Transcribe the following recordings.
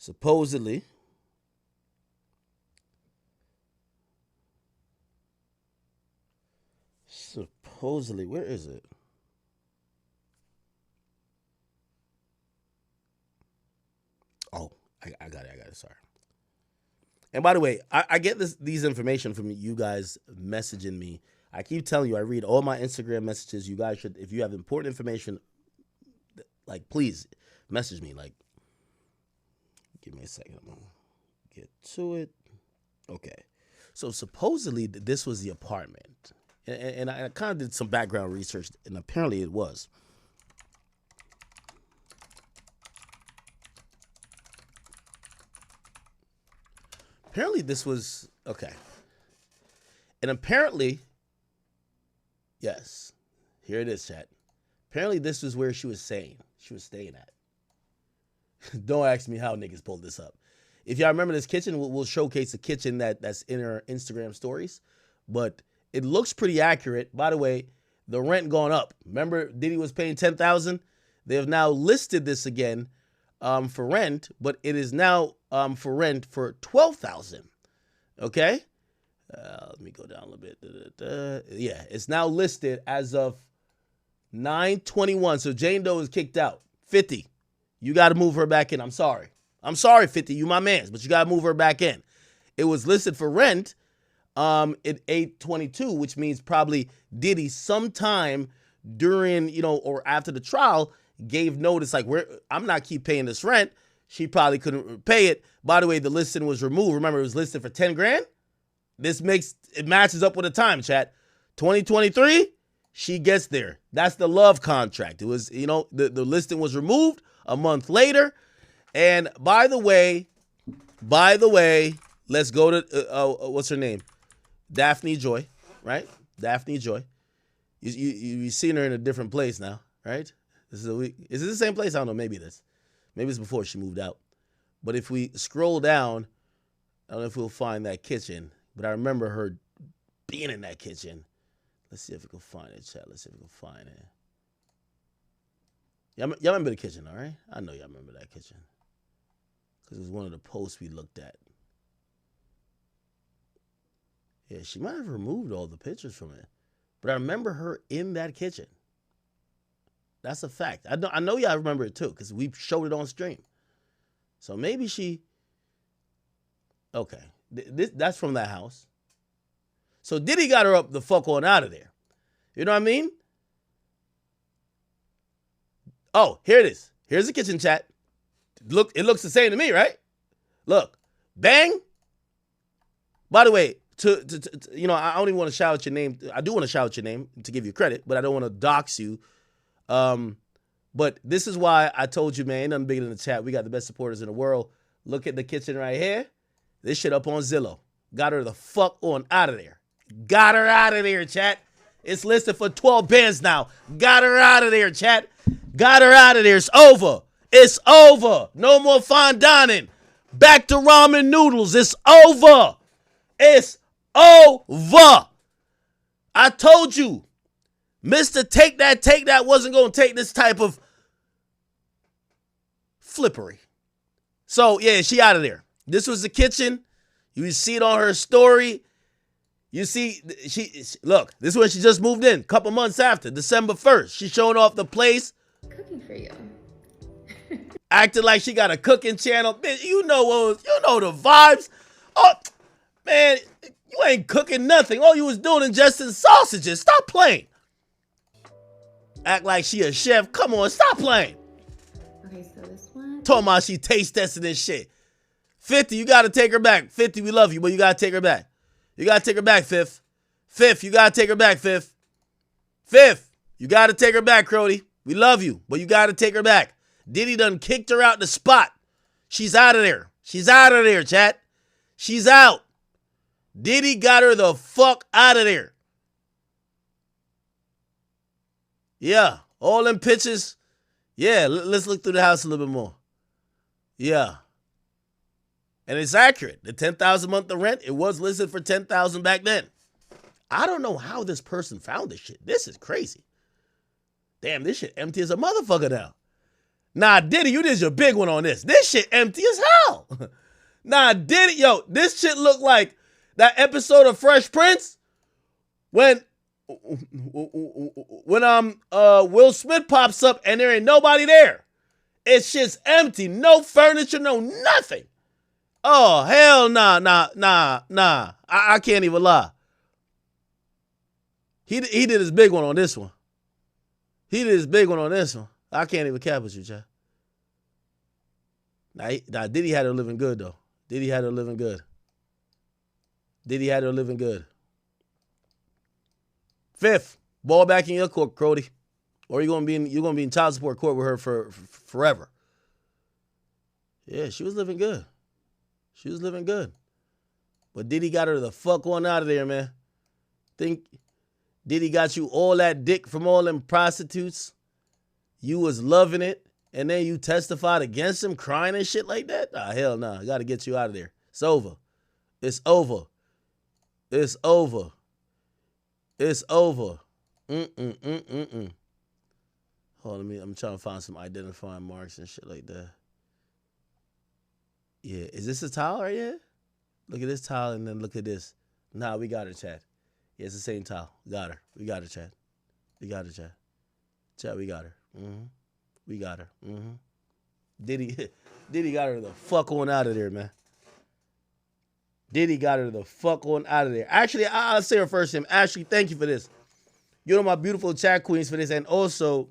Supposedly, where is it? Oh, I got it. I got it. Sorry. And by the way, I get these information from you guys messaging me. I keep telling you, I read all my Instagram messages. You guys should, if you have important information, like please message me. Like, give me a second. I'm gonna get to it. Okay. So supposedly this was the apartment, and I kind of did some background research, and apparently it was. Apparently this was okay, and apparently, yes, here it is, chat. Apparently this was where she was staying at. Don't ask me how niggas pulled this up. If y'all remember this kitchen, we'll showcase the kitchen that's in her Instagram stories. But it looks pretty accurate. By the way, the rent gone up. Remember, Diddy was paying $10,000. They have now listed this again for rent, but it is now for rent for $12,000. Okay, let me go down a little bit. Yeah, it's now listed as of 9/21. So Jane Doe is kicked out. 50. You got to move her back in. I'm sorry. 50. You my mans, but you got to move her back in. It was listed for rent at 8/22, which means probably Diddy sometime during, or after the trial gave notice like, I'm not keep paying this rent. She probably couldn't pay it. By the way, the listing was removed. Remember, it was listed for 10 grand. It matches up with the time, chat. 2023, she gets there. That's the love contract. It was, the listing was removed a month later. And by the way, let's go to, what's her name? Daphne Joy, right? Daphne Joy. You've seen her in a different place now, right? Is it the same place? I don't know. Maybe it is. Maybe it's before she moved out. But if we scroll down, I don't know if we'll find that kitchen. But I remember her being in that kitchen. Let's see if we can find it, chat. Let's see if we can find it. Y'all remember the kitchen, all right? I know y'all remember that kitchen. Because it was one of the posts we looked at. Yeah, she might have removed all the pictures from it. But I remember her in that kitchen. That's a fact. I know y'all remember it too, because we showed it on stream. So maybe she... Okay. That's from that house. So Diddy got her up the fuck on out of there. You know what I mean? Oh, here it is. Here's the kitchen, chat. Look, it looks the same to me, right? Look. Bang. By the way, I don't even want to shout out your name. I do want to shout out your name to give you credit, but I don't want to dox you. But this is why I told you, man, ain't nothing bigger than the chat. We got the best supporters in the world. Look at the kitchen right here. This shit up on Zillow. Got her the fuck on out of there. Got her out of there, chat. It's listed for 12 bands now. Got her out of there, chat. Got her out of there. It's over. It's over. No more fine dining. Back to ramen noodles. It's over. It's over. I told you. Mr. Take That wasn't going to take this type of flippery. So, yeah, she out of there. This was the kitchen. You see it on her story. You see, look, this is when she just moved in, a couple months after, December 1st. She's showing off the place. Cooking for you. Acting like she got a cooking channel. Man, you know the vibes. Oh, man, you ain't cooking nothing. All you was doing ingesting sausages. Stop playing. Act like she a chef. Come on, stop playing. Okay, so this one. Talking about she taste testing this shit. 50, you got to take her back. 50, we love you, but you got to take her back. You got to take her back, Fifth. Fifth, you got to take her back, Fifth. Fifth, you got to take her back, Crody. We love you, but you got to take her back. Diddy done kicked her out the spot. She's out of there. She's out of there, chat. She's out. Diddy got her the fuck out of there. Yeah, all them pictures. Yeah, let's look through the house a little bit more. Yeah. And it's accurate. The $10,000 a month of rent, it was listed for $10,000 back then. I don't know how this person found this shit. This is crazy. Damn, this shit empty as a motherfucker now. Nah, Diddy, you did your big one on this. This shit empty as hell. Nah, Diddy, yo, this shit look like that episode of Fresh Prince when Will Smith pops up and there ain't nobody there. It's just empty. No furniture, no nothing. Oh, hell nah. I can't even lie. He did his big one on this one. I can't even cap with you, Chad. Now, Diddy had her living good, though. Diddy had her living good. Fifth, ball back in your court, Crody. Or you're gonna be in child support court with her for forever. Yeah, she was living good. But Diddy got her the fuck on out of there, man. Think Diddy got you all that dick from all them prostitutes. You was loving it. And then you testified against him, crying and shit like that? Nah, hell nah. I got to get you out of there. It's over. Hold on, I'm trying to find some identifying marks and shit like that. Yeah, is this a towel right here? Look at this towel and then look at this. Nah, we got her, Chad. Yeah, it's the same towel. We got her, Chad. Chad, we got her. We got her. Diddy got her the fuck on out of there, man. Actually, I'll say her first name. Ashley, thank you for this. You know my beautiful chat queens for this. And also,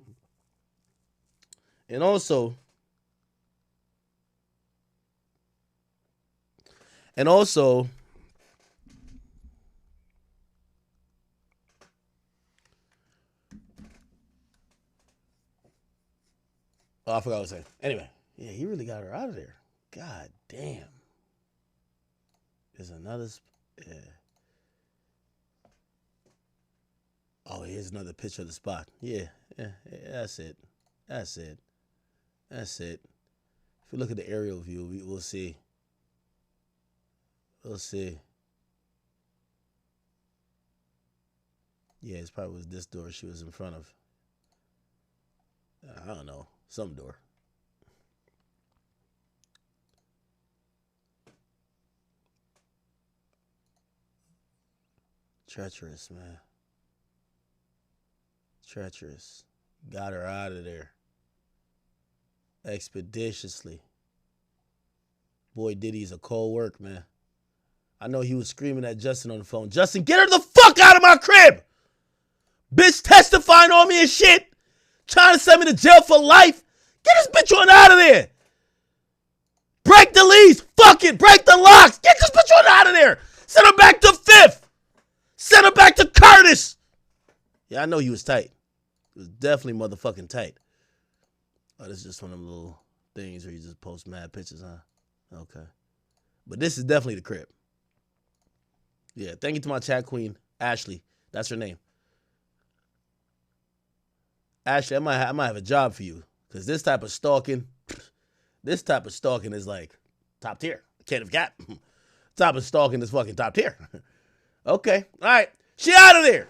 oh, I forgot what I was saying. Anyway, yeah, he really got her out of there. God damn. There's another. Yeah. Oh, here's another picture of the spot. Yeah, that's it. If we look at the aerial view, we'll see. Yeah, it probably was this door she was in front of. I don't know. Some door. Treacherous, man. Got her out of there. Expeditiously. Boy, Diddy's a cold work, man. I know he was screaming at Justin on the phone. Justin, get her the fuck out of my crib! Bitch testifying on me and shit! Trying to send me to jail for life. Get this bitch on out of there. Break the lease. Fuck it. Break the locks. Get this bitch on out of there. Send her back to Fifth. Send her back to Curtis. Yeah, I know he was tight. He was definitely motherfucking tight. Oh, this is just one of them little things where you just post mad pictures, huh? Okay. But this is definitely the crib. Yeah, thank you to my chat queen, Ashley. That's her name. Ashley, I might have a job for you. Because this type of stalking is like top tier. Can't have got. Type of stalking is fucking top tier. Okay. All right. She out of there,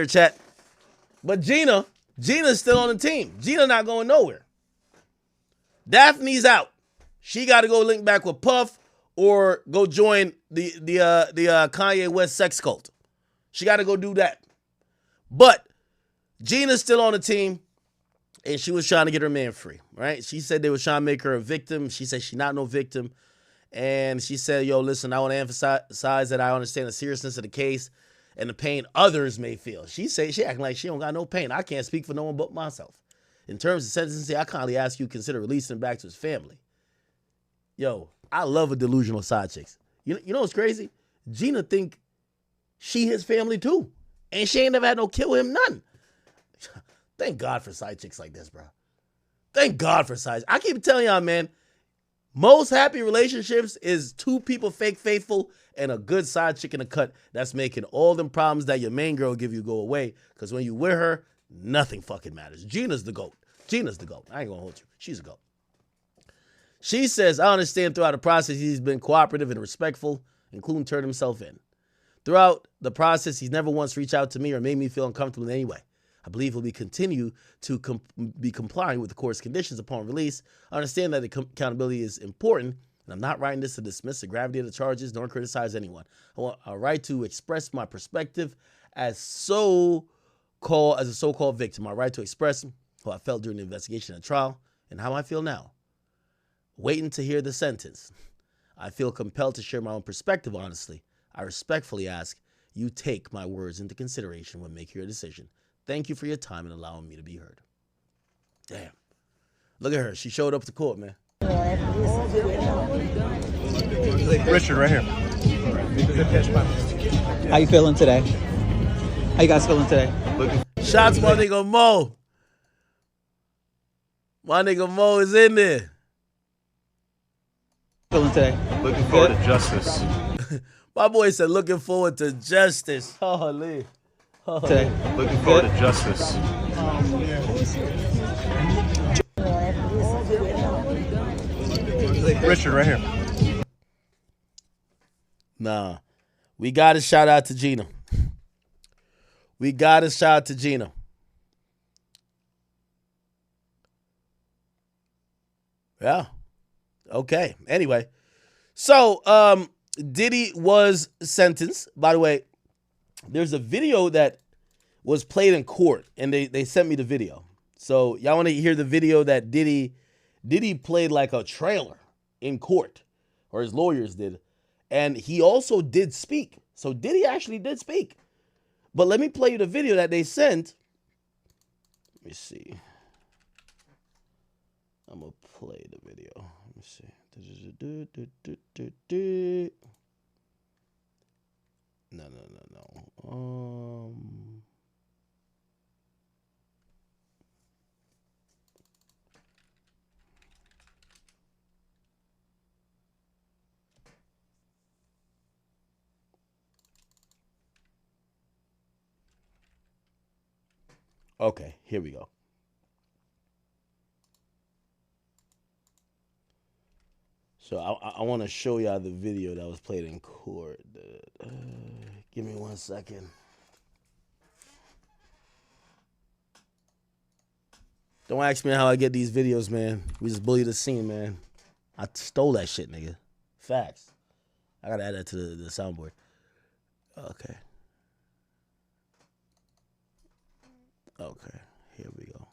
chat. But Gina's still on the team. Gina not going nowhere. Daphne's out. She got to go link back with Puff or go join the Kanye West sex cult. She got to go do that. But Gina's still on the team, and she was trying to get her man free, right? She said they were trying to make her a victim. She said she's not no victim. And she said, yo, listen, I want to emphasize that I understand the seriousness of the case and the pain others may feel. She acting like she don't got no pain. I can't speak for no one but myself. In terms of sentencing, I kindly ask you to consider releasing him back to his family. Yo, I love a delusional side chicks. You know what's crazy? Gina think she his family too. And she ain't never had no kill him, none. Thank God for side chicks like this, bro. Thank God for side. I keep telling y'all, man, most happy relationships is two people fake faithful and a good side chick in the cut that's making all them problems that your main girl give you go away. Because when you with her, nothing fucking matters. Gina's the GOAT. I ain't gonna hold you. She's a GOAT. She says, I understand throughout the process he's been cooperative and respectful, including turning himself in. Throughout the process, he's never once reached out to me or made me feel uncomfortable in any way. I believe he'll be continue to be complying with the court's conditions upon release. I understand that accountability is important, and I'm not writing this to dismiss the gravity of the charges nor criticize anyone. I want a right to express my perspective as a so-called victim. My right to express how I felt during the investigation and trial and how I feel now. Waiting to hear the sentence. I feel compelled to share my own perspective honestly. I respectfully ask you take my words into consideration when making your decision. Thank you for your time and allowing me to be heard. Damn. Look at her. She showed up to court, man. Richard, right here. How you feeling today? How you guys feeling today? Shots, my nigga Mo. My nigga Mo is in there. Feeling today? Looking forward to justice. My boy said, looking forward to justice. Holy. Today. Looking forward to justice. Richard, right here. Nah. We got to shout out to Gina. We got to shout out to Gina. Yeah. Okay. Anyway. So, Diddy was sentenced. By the way, there's a video that was played in court, and they sent me the video. So, y'all want to hear the video that Diddy played like a trailer in court, or his lawyers did. And he also did speak. So, Diddy actually did speak. But let me play you the video that they sent. Let me see. I'm going to play the video. Let me see. No. Okay, here we go. So I want to show y'all the video that was played in court. Give me 1 second. Don't ask me how I get these videos, man. We just bully the scene, man. I stole that shit, nigga. Facts. I gotta add that to the soundboard. Okay. Okay, here we go.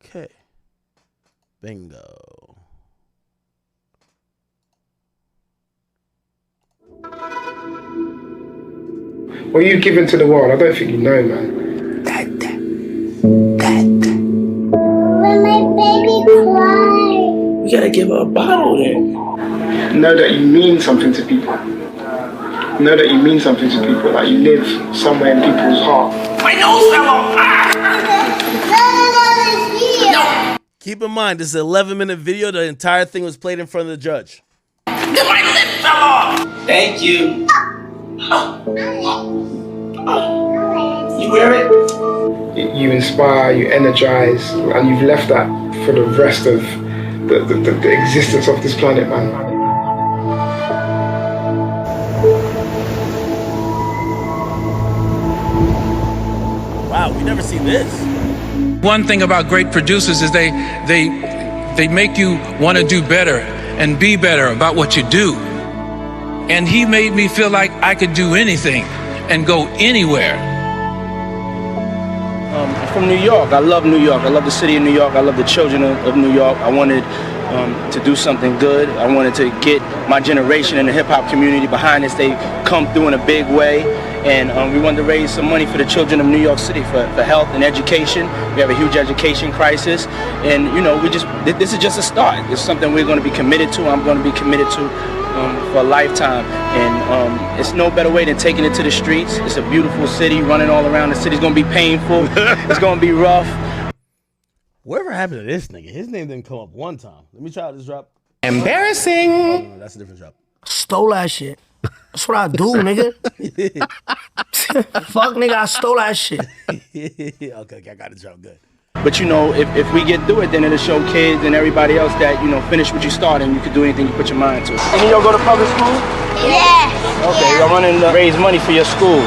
Okay. Bingo. What you've given to the world, I don't think you know, man. When my baby cries. You gotta give her a bottle then. Know that you mean something to people. Know that you mean something to people. Like you live somewhere in people's heart. My nose fell off. No. Keep in mind, this is an 11-minute video. The entire thing was played in front of the judge. My lip fell off. Thank you. You wear it? You inspire, you energize, and you've left that for the rest of the existence of this planet, man. Wow, we never seen this. One thing about great producers is they make you want to do better and be better about what you do. And he made me feel like I could do anything and go anywhere. I'm from New York. I love New York. I love the city of New York. I love the children of New York. I wanted to do something good. I wanted to get my generation in the hip-hop community behind us. They come through in a big way. And we wanted to raise some money for the children of New York City for health and education. We have a huge education crisis. And, you know, this is just a start. It's something we're going to be committed to. I'm going to be committed to for a lifetime. And it's no better way than taking it to the streets. It's a beautiful city running all around. The city's going to be painful. It's going to be rough. Whatever happened to this nigga? His name didn't come up one time. Let me try out this drop. Embarrassing. Oh, no, that's a different drop. Stole that shit. That's what I do, nigga. Fuck, nigga, I stole that shit. Okay, I got the drop. Good. But you know, if we get through it, then it'll show kids and everybody else that, you know, finish what you started and you can do anything you put your mind to. Any of y'all go to public school? Yes. Okay, y'all running to raise money for your schools.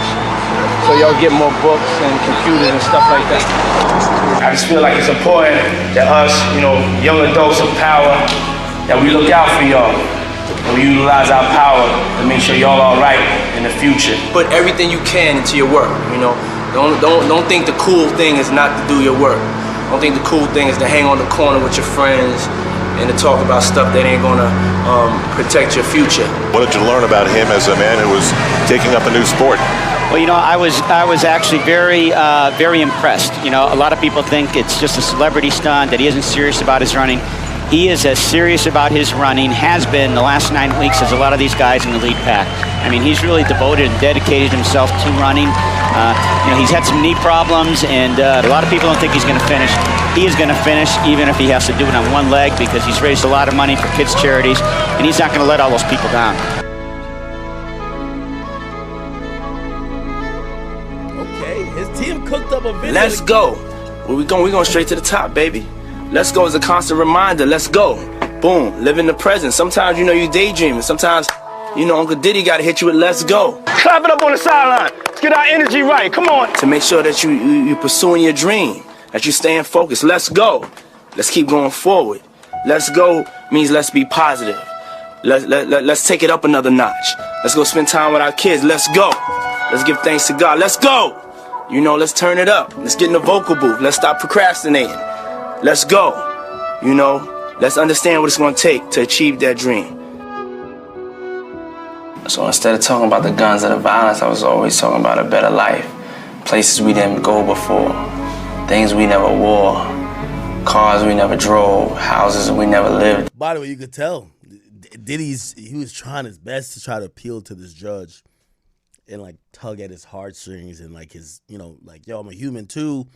So y'all get more books and computers and stuff like that. I just feel like it's important that us, you know, young adults of power, that we look out for y'all. And we utilize our power to make sure y'all all right in the future. Put everything you can into your work, you know. Don't think the cool thing is not to do your work. Don't think the cool thing is to hang on the corner with your friends and to talk about stuff that ain't gonna protect your future. What did you learn about him as a man who was taking up a new sport? Well, you know, I was actually very impressed. You know, a lot of people think it's just a celebrity stunt, that he isn't serious about his running. He is as serious about his running, has been the last 9 weeks, as a lot of these guys in the lead pack. I mean, he's really devoted and dedicated himself to running. You know, he's had some knee problems, and a lot of people don't think he's going to finish. He is going to finish, even if he has to do it on one leg, because he's raised a lot of money for kids' charities, and he's not going to let all those people down. Okay, his team cooked up a video. Let's go. Where we going? We going straight to the top, baby. Let's go is a constant reminder. Let's go. Boom. Live in the present. Sometimes, you know, you daydreaming. Sometimes, you know, Uncle Diddy got to hit you with let's go. Clap it up on the sideline. Let's get our energy right. Come on. To make sure that you pursuing your dream, that you staying focused. Let's go. Let's keep going forward. Let's go means let's be positive. Let's take it up another notch. Let's go spend time with our kids. Let's go. Let's give thanks to God. Let's go. You know, let's turn it up. Let's get in the vocal booth. Let's stop procrastinating. Let's go. You know, let's understand what it's going to take to achieve that dream. So instead of talking about the guns or the violence, I was always talking about a better life. Places we didn't go before. Things we never wore. Cars we never drove. Houses we never lived. By the way, you could tell he was trying his best to try to appeal to this judge and like tug at his heartstrings and like his, you know, like, yo, I'm a human too.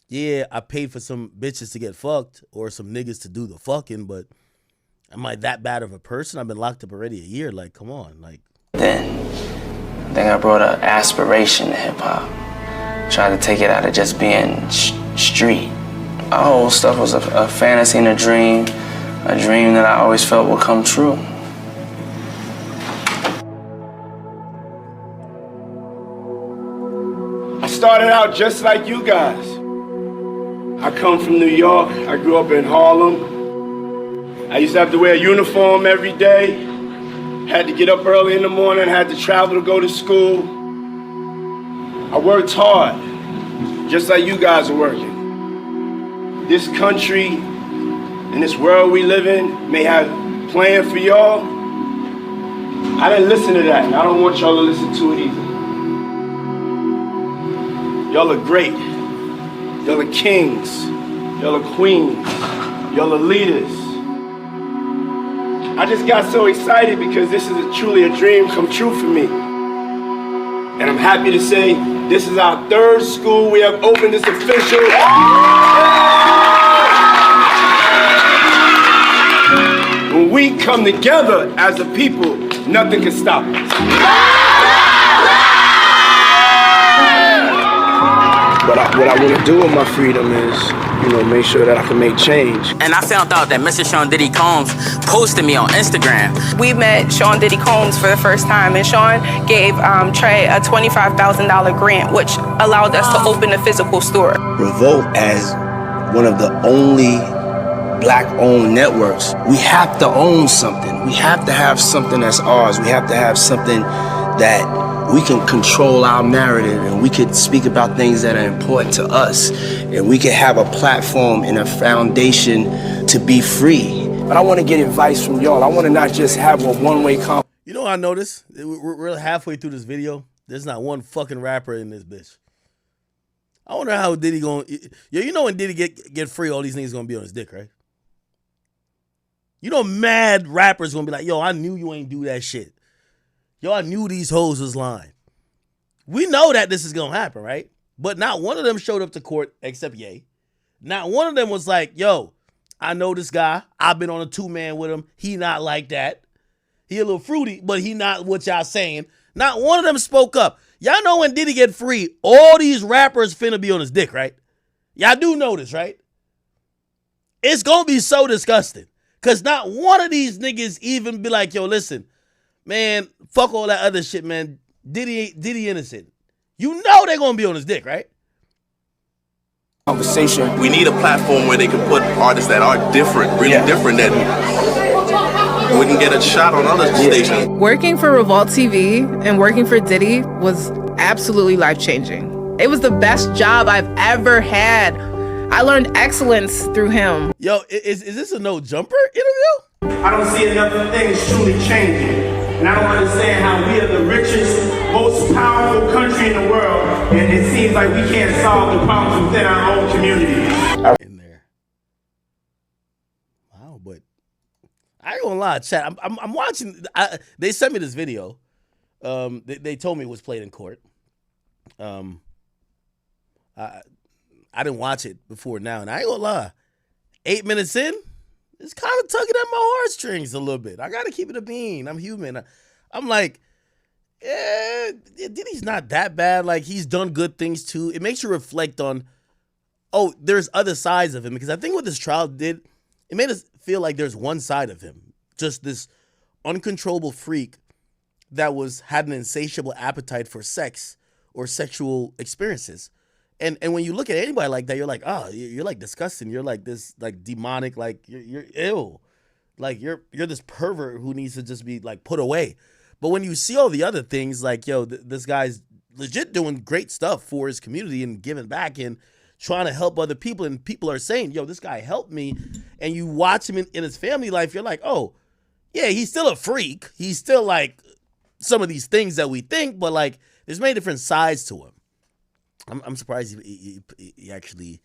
Yeah, I paid for some bitches to get fucked or some niggas to do the fucking, but am I that bad of a person? I've been locked up already a year. Like, come on. Like, Then I think I brought an aspiration to hip-hop. Tried to take it out of just being street. Our whole stuff was a fantasy and a dream that I always felt would come true. I started out just like you guys. I come from New York. I grew up in Harlem. I used to have to wear a uniform every day. Had to get up early in the morning, had to travel to go to school. I worked hard, just like you guys are working. This country and this world we live in may have planned for y'all. I didn't listen to that, and I don't want y'all to listen to it either. Y'all are great. Y'all are kings. Y'all are queens. Y'all are leaders. I just got so excited because this is truly a dream come true for me. And I'm happy to say this is our third school we have opened. It's official. When we come together as a people, nothing can stop us. What I want to do with my freedom is, you know, make sure that I can make change. And I found out that Mr. Sean Diddy Combs posted me on Instagram. We met Sean Diddy Combs for the first time, and Sean gave Trey a $25,000 grant, which allowed us to open a physical store. Revolt, as one of the only black-owned networks, we have to own something. We have to have something that's ours. We have to have something that we can control our narrative, and we could speak about things that are important to us, and we can have a platform and a foundation to be free. But I want to get advice from y'all. I want to not just have a one-way conversation. you know what I noticed? We're halfway through this video. There's not one fucking rapper in this bitch. I wonder how Diddy going. Yo, you know when Diddy get free, all these niggas gonna be on his dick, right? You know, mad rappers gonna be like, yo, I knew you ain't do that shit. Yo, I knew these hoes was lying. We know that this is going to happen, right? But not one of them showed up to court except Ye. Not one of them was like, yo, I know this guy. I've been on a 2-man with him. He not like that. He a little fruity, but he not what y'all saying. Not one of them spoke up. Y'all know when Diddy get free, all these rappers finna be on his dick, right? Y'all do notice, right? It's gonna be so disgusting. Cause not one of these niggas even be like, yo, listen, man, fuck all that other shit, man. Diddy innocent. You know they're gonna be on his dick, right? Conversation. We need a platform where they can put artists that are different, really different, that wouldn't get a shot on other stations. Working for Revolt TV and working for Diddy was absolutely life-changing. It was the best job I've ever had. I learned excellence through him. Yo, is this a no jumper interview? I don't see enough things truly changing. And I don't understand how we are the richest, most powerful country in the world, and it seems like we can't solve the problems within our own community. In there. Wow, but I ain't gonna lie, chat. I'm watching. They sent me this video. They told me it was played in court. I didn't watch it before now, and I ain't gonna lie. 8 minutes in, it's kind of tugging at my heartstrings a little bit. I gotta keep it a bean. I'm human. I'm like, yeah, Diddy's not that bad. Like, he's done good things too. It makes you reflect on, oh, there's other sides of him. Because I think what this trial did, it made us feel like there's one side of him. Just this uncontrollable freak that had an insatiable appetite for sex or sexual experiences. And when you look at anybody like that, you're like, oh, you're like disgusting. You're like this, like demonic, like you're ill. Like you're this pervert who needs to just be like put away. But when you see all the other things, like, yo, this guy's legit doing great stuff for his community and giving back and trying to help other people. And people are saying, yo, this guy helped me. And you watch him in his family life, you're like, oh, yeah, he's still a freak. He's still like some of these things that we think, but like there's many different sides to him. I'm surprised he actually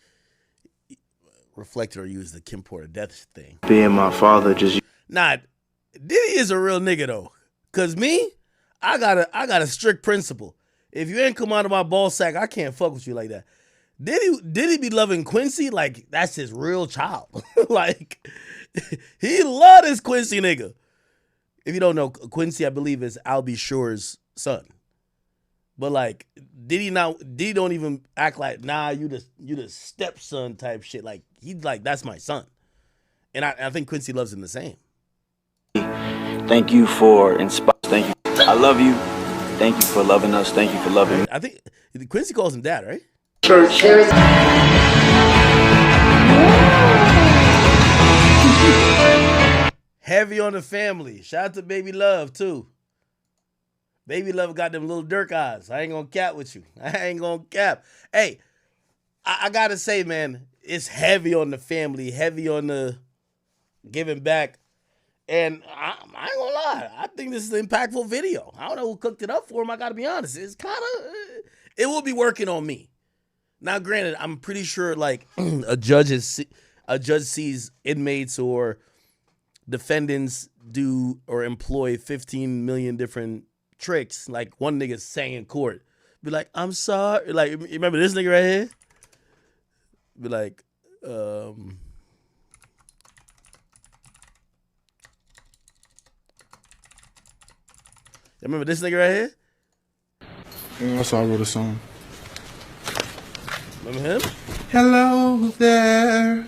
reflected or used the Kim Porter death thing. Being my father just... Nah, Diddy is a real nigga though. Cause me, I got a strict principle. If you ain't come out of my ball sack, I can't fuck with you like that. Diddy be loving Quincy like that's his real child. Like he love this Quincy nigga. If you don't know, Quincy, I believe, is Albie Shore's son. But like Diddy don't even act like, nah, you the stepson type shit. Like he's like, that's my son. And I think Quincy loves him the same. Thank you for inspiring. Thank you. I love you. Thank you for loving us. Thank you for loving me. I think Quincy calls him dad, right? Church. Heavy on the family. Shout out to Baby Love too. Baby Love got them little Dirk eyes. I ain't gonna cap with you. I ain't gonna cap. Hey, I gotta say, man, it's heavy on the family, heavy on the giving back. And I ain't gonna lie, I think this is an impactful video. I don't know who cooked it up for him, I gotta be honest. It's kind of, it will be working on me. Now, granted, I'm pretty sure like a judge sees inmates or defendants do or employ 15 million different tricks. Like one nigga sang in court, be like, I'm sorry. Like, you remember this nigga right here? Be like, you remember this nigga right here? Yeah, that's how I wrote a song. Remember him? Hello there,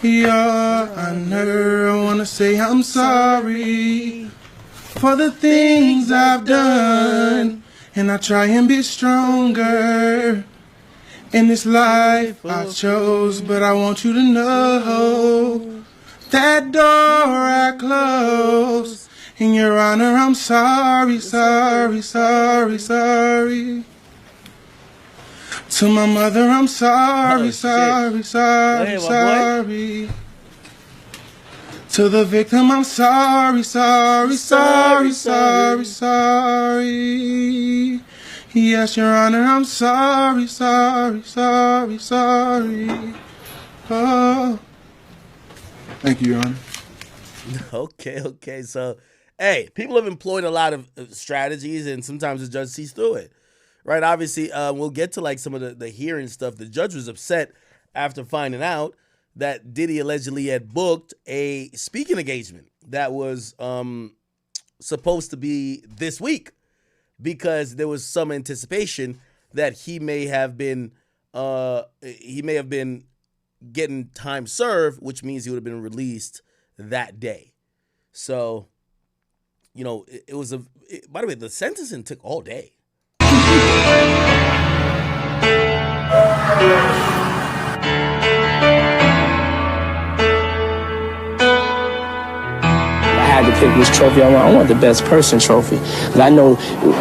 your honor. I wanna say I'm sorry for the things I've done, and I try and be stronger in this life I chose. But I want you to know that door I closed. In your honor, I'm sorry, sorry, sorry, sorry. To my mother, I'm sorry, sorry, sorry, sorry. To the victim, I'm sorry, sorry, sorry, sorry, sorry. Yes, Your Honor, I'm sorry, sorry, sorry, sorry. Oh. Thank you, Your Honor. Okay. So, hey, people have employed a lot of strategies, and sometimes the judge sees through it, right? Obviously, we'll get to like some of the hearing stuff. The judge was upset after finding out that Diddy allegedly had booked a speaking engagement that was supposed to be this week because there was some anticipation that he may have been he may have been getting time served, which means he would have been released that day. So, you know, it was by the way, the sentencing took all day. I had to pick which trophy I want the best person trophy. Because I know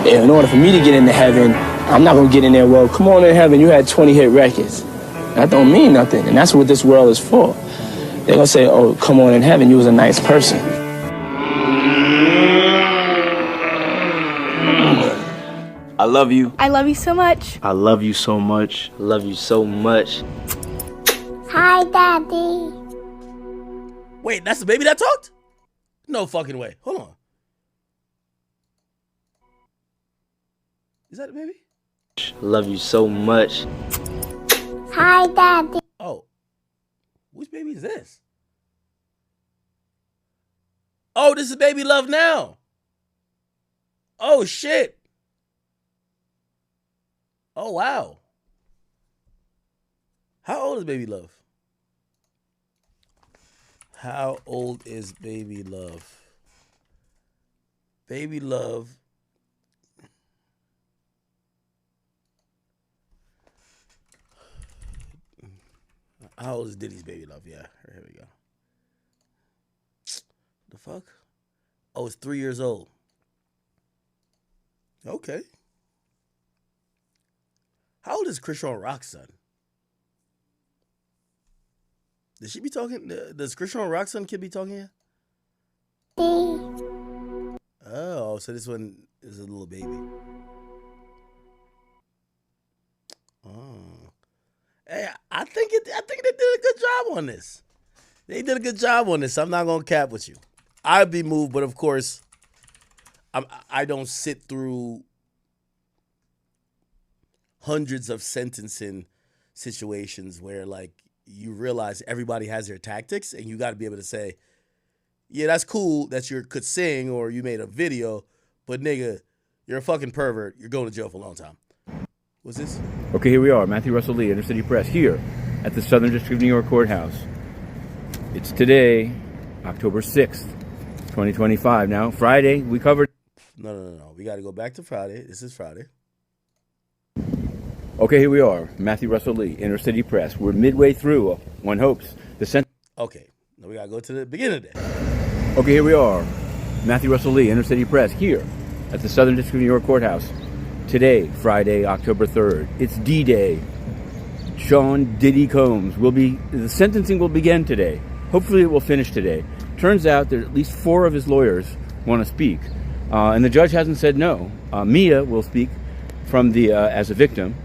in order for me to get into heaven, I'm not going to get in there, well, come on in heaven, you had 20 hit records. That don't mean nothing, and that's what this world is for. They're going to say, oh, come on in heaven, you was a nice person. I love you. I love you so much. I love you so much. I love you so much. Hi, Daddy. Wait, that's the baby that talked? No fucking way. Hold on. Is that the baby? I love you so much. Hi, Daddy. Oh. Which baby is this? Oh, this is Baby Love now. Oh, shit. Oh, wow. How old is Baby Love? How old is Baby Love? Baby Love. How old is Diddy's Baby Love? Yeah, here we go. The fuck? Oh, it's 3 years old. Okay. How old is Christian Rock's son? Does she be talking? Does Christian Rock's son kid be talking here? Oh, so this one is a little baby. Oh. Hey, I think they did a good job on this. They did a good job on this. I'm not gonna cap with you. I'd be moved, but of course, I don't sit through hundreds of sentencing situations where like you realize everybody has their tactics, and you got to be able to say, yeah, that's cool that you could sing or you made a video, but nigga, you're a fucking pervert. You're going to jail for a long time. What's this? Okay, here we are, Matthew Russell Lee, Inner City Press, here at the Southern District of New York Courthouse. It's today, October 6th, 2025. Now, Friday, we covered... No. We got to go back to Friday. This is Friday. Okay, here we are, Matthew Russell Lee, Inner City Press. We're midway through, one hopes, the Okay, now we got to go to the beginning of that. Okay, here we are, Matthew Russell Lee, Inner City Press, here at the Southern District of New York Courthouse. Today, Friday, October 3rd, it's D-Day. Sean Diddy Combs the sentencing will begin today. Hopefully it will finish today. Turns out that at least 4 of his lawyers want to speak, and the judge hasn't said no. Mia will speak from as a victim.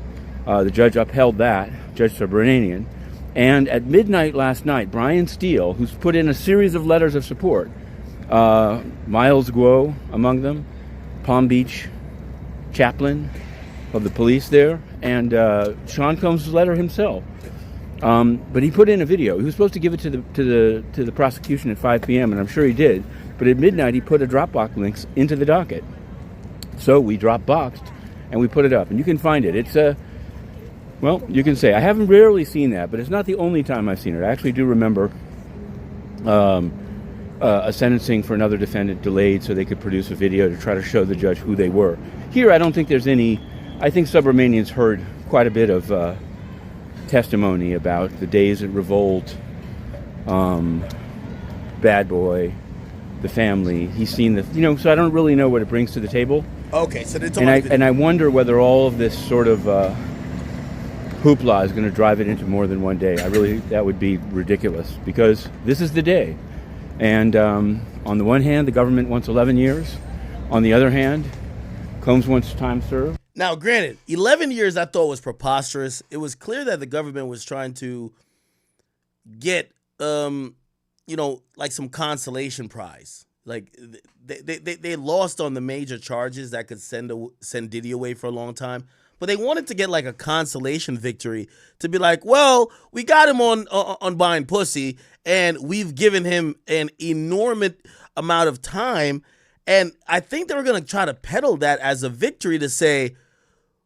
The judge upheld that, Judge Subramanian. And at midnight last night, Brian Steele, who's put in a series of letters of support, Miles Guo among them, Palm Beach chaplain of the police there, and Sean Combs' letter himself. But he put in a video. He was supposed to give it to the prosecution at 5 p.m., and I'm sure he did. But at midnight, he put a Dropbox links into the docket. So we Dropboxed, and we put it up. And you can find it. It's well, you can say, I haven't rarely seen that, but it's not the only time I've seen it. I actually do remember a sentencing for another defendant delayed so they could produce a video to try to show the judge who they were. Here, I don't think there's any. I think Subramanian's heard quite a bit of testimony about the days of revolt, Bad Boy, the family. He's seen so I don't really know what it brings to the table. Okay, so and I wonder whether all of this sort of hoopla is going to drive it into more than one day. That would be ridiculous, because this is the day. And on the one hand, the government wants 11 years. On the other hand, Combs wants time served. Now, granted, 11 years I thought was preposterous. It was clear that the government was trying to get, like some consolation prize. Like they lost on the major charges that could send Diddy away for a long time. But they wanted to get like a consolation victory to be like, well, we got him on buying pussy, and we've given him an enormous amount of time. And I think they were going to try to peddle that as a victory to say,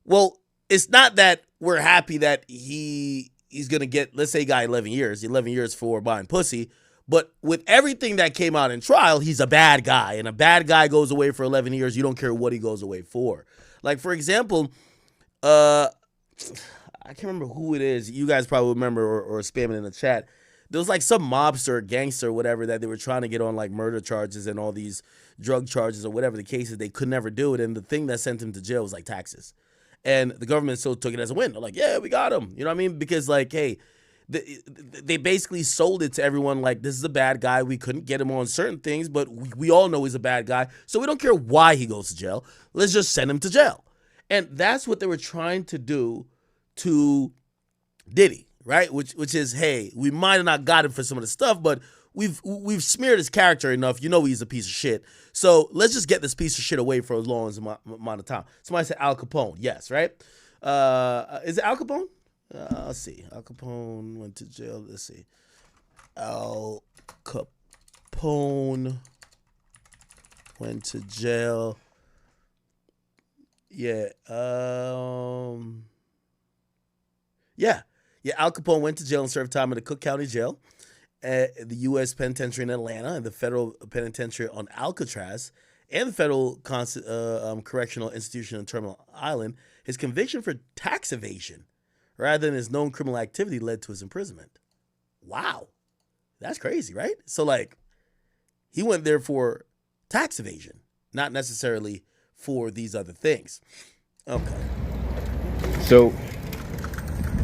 well, it's not that we're happy that he's going to get, let's say he got 11 years for buying pussy. But with everything that came out in trial, he's a bad guy. And a bad guy goes away for 11 years. You don't care what he goes away for. Like, for example, I can't remember who it is. You guys probably remember or spam it in the chat. There was like some mobster or gangster or whatever that they were trying to get on like murder charges and all these drug charges or whatever the case is. They could never do it. And the thing that sent him to jail was like taxes. And the government still took it as a win. They're like, yeah, we got him. You know what I mean? Because like, hey, they basically sold it to everyone like, this is a bad guy. We couldn't get him on certain things, but we all know he's a bad guy. So we don't care why he goes to jail. Let's just send him to jail. And that's what they were trying to do to Diddy, right? Which is, hey, we might have not got him for some of the stuff, but we've smeared his character enough. You know he's a piece of shit. So let's just get this piece of shit away for as long as amount of time. Somebody said Al Capone. Yes, right? Is it Al Capone? Let's see. Al Capone went to jail. Let's see. Al Capone went to jail. Yeah. Yeah. Al Capone went to jail and served time in the Cook County Jail, the U.S. Penitentiary in Atlanta, and the Federal Penitentiary on Alcatraz, and the Federal Correctional Institution in Terminal Island. His conviction for tax evasion, rather than his known criminal activity, led to his imprisonment. Wow. That's crazy, right? So, like, he went there for tax evasion, not necessarily for these other things. Okay. So,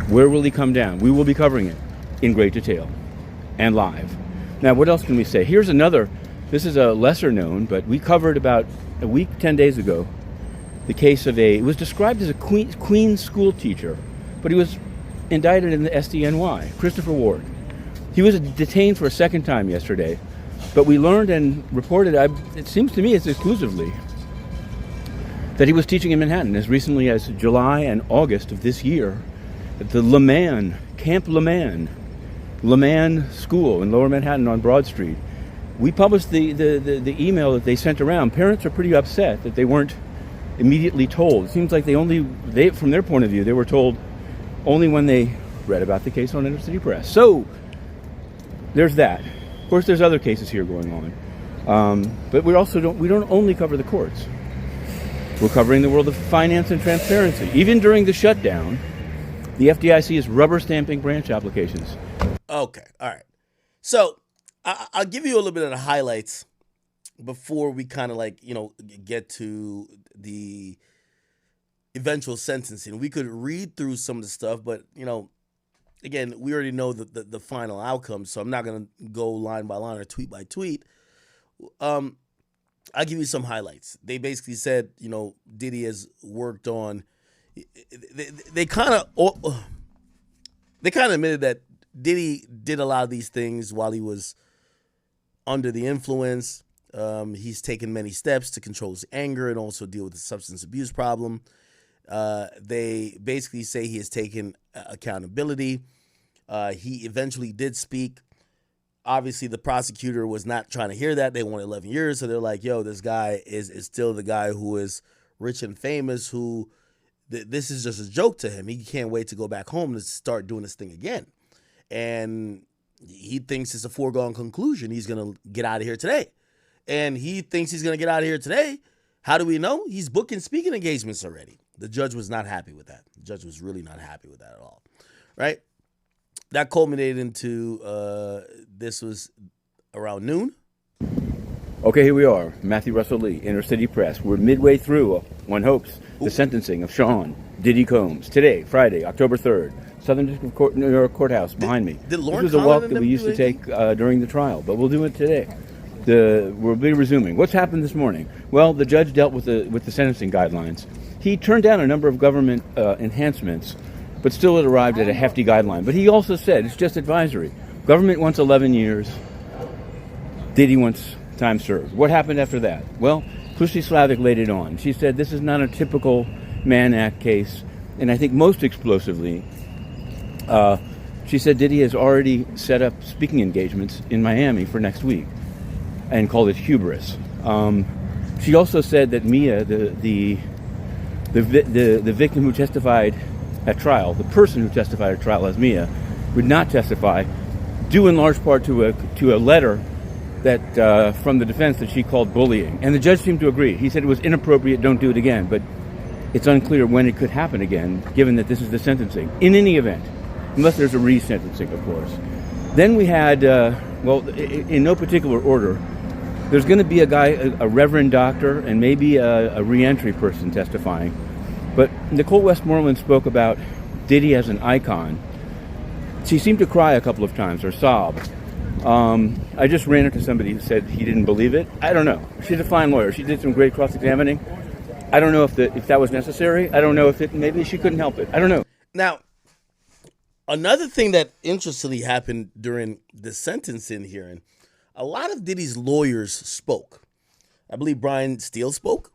where will he come down? We will be covering it in great detail and live. Now, what else can we say? Here's another. This is a lesser known, but we covered about a week, 10 days ago, the case of it was described as a Queens school teacher, but he was indicted in the SDNY, Christopher Ward. He was detained for a second time yesterday, but we learned and reported, it seems to me it's exclusively, that he was teaching in Manhattan as recently as July and August of this year at the Camp Leman School in Lower Manhattan on Broad Street. We published the email that they sent around. Parents are pretty upset that they weren't immediately told. It seems like they from their point of view, they were told only when they read about the case on Inner City Press. So there's that. Of course, there's other cases here going on, but we don't only cover the courts. We're covering the world of finance and transparency. Even during the shutdown, the FDIC is rubber stamping branch applications. Okay, all right. So I'll give you a little bit of the highlights before we kind of get to the eventual sentencing. We could read through some of the stuff, but again, we already know the final outcome, so I'm not going to go line by line or tweet by tweet. I'll give you some highlights. They basically said, Diddy has worked on. They kind of admitted that Diddy did a lot of these things while he was under the influence. He's taken many steps to control his anger and also deal with the substance abuse problem. They basically say he has taken accountability. He eventually did speak. Obviously, the prosecutor was not trying to hear that. They wanted 11 years, so they're like, yo, this guy is still the guy who is rich and famous, who this is just a joke to him. He can't wait to go back home to start doing this thing again. And he thinks it's a foregone conclusion. He's going to get out of here today. And he thinks he's going to get out of here today. How do we know? He's booking speaking engagements already. The judge was not happy with that. The judge was really not happy with that at all. Right? That culminated into, this was around noon. Okay, here we are. Matthew Russell Lee, Inner City Press. We're midway through, one hopes, the sentencing of Sean Diddy Combs. Today, Friday, October 3rd, Southern District Court, New York Courthouse behind me. This was a walk that we used to take during the trial, but we'll do it today. We'll be resuming. What's happened this morning? Well, the judge dealt with the sentencing guidelines. He turned down a number of government enhancements, but still it arrived at a hefty guideline. But he also said it's just advisory. Government wants 11 years. Diddy wants time served. What happened after that? Well, Klusi Slavic laid it on. She said this is not a typical Mann Act case. And I think most explosively, she said Diddy has already set up speaking engagements in Miami for next week and called it hubris. She also said that Mia, the victim who testified at trial, the person who testified at trial as Mia, would not testify, due in large part to a letter that from the defense that she called bullying. And the judge seemed to agree. He said it was inappropriate, don't do it again. But it's unclear when it could happen again, given that this is the sentencing. In any event, unless there's a resentencing, of course. Then we had, in no particular order, there's going to be a reverend doctor, and maybe a reentry person testifying. But Nicole Westmoreland spoke about Diddy as an icon. She seemed to cry a couple of times, or sob. I just ran into somebody who said he didn't believe it. I don't know. She's a fine lawyer. She did some great cross-examining. I don't know if that was necessary. I don't know if maybe she couldn't help it. I don't know. Now, another thing that interestingly happened during the sentencing hearing, a lot of Diddy's lawyers spoke. I believe Brian Steele spoke.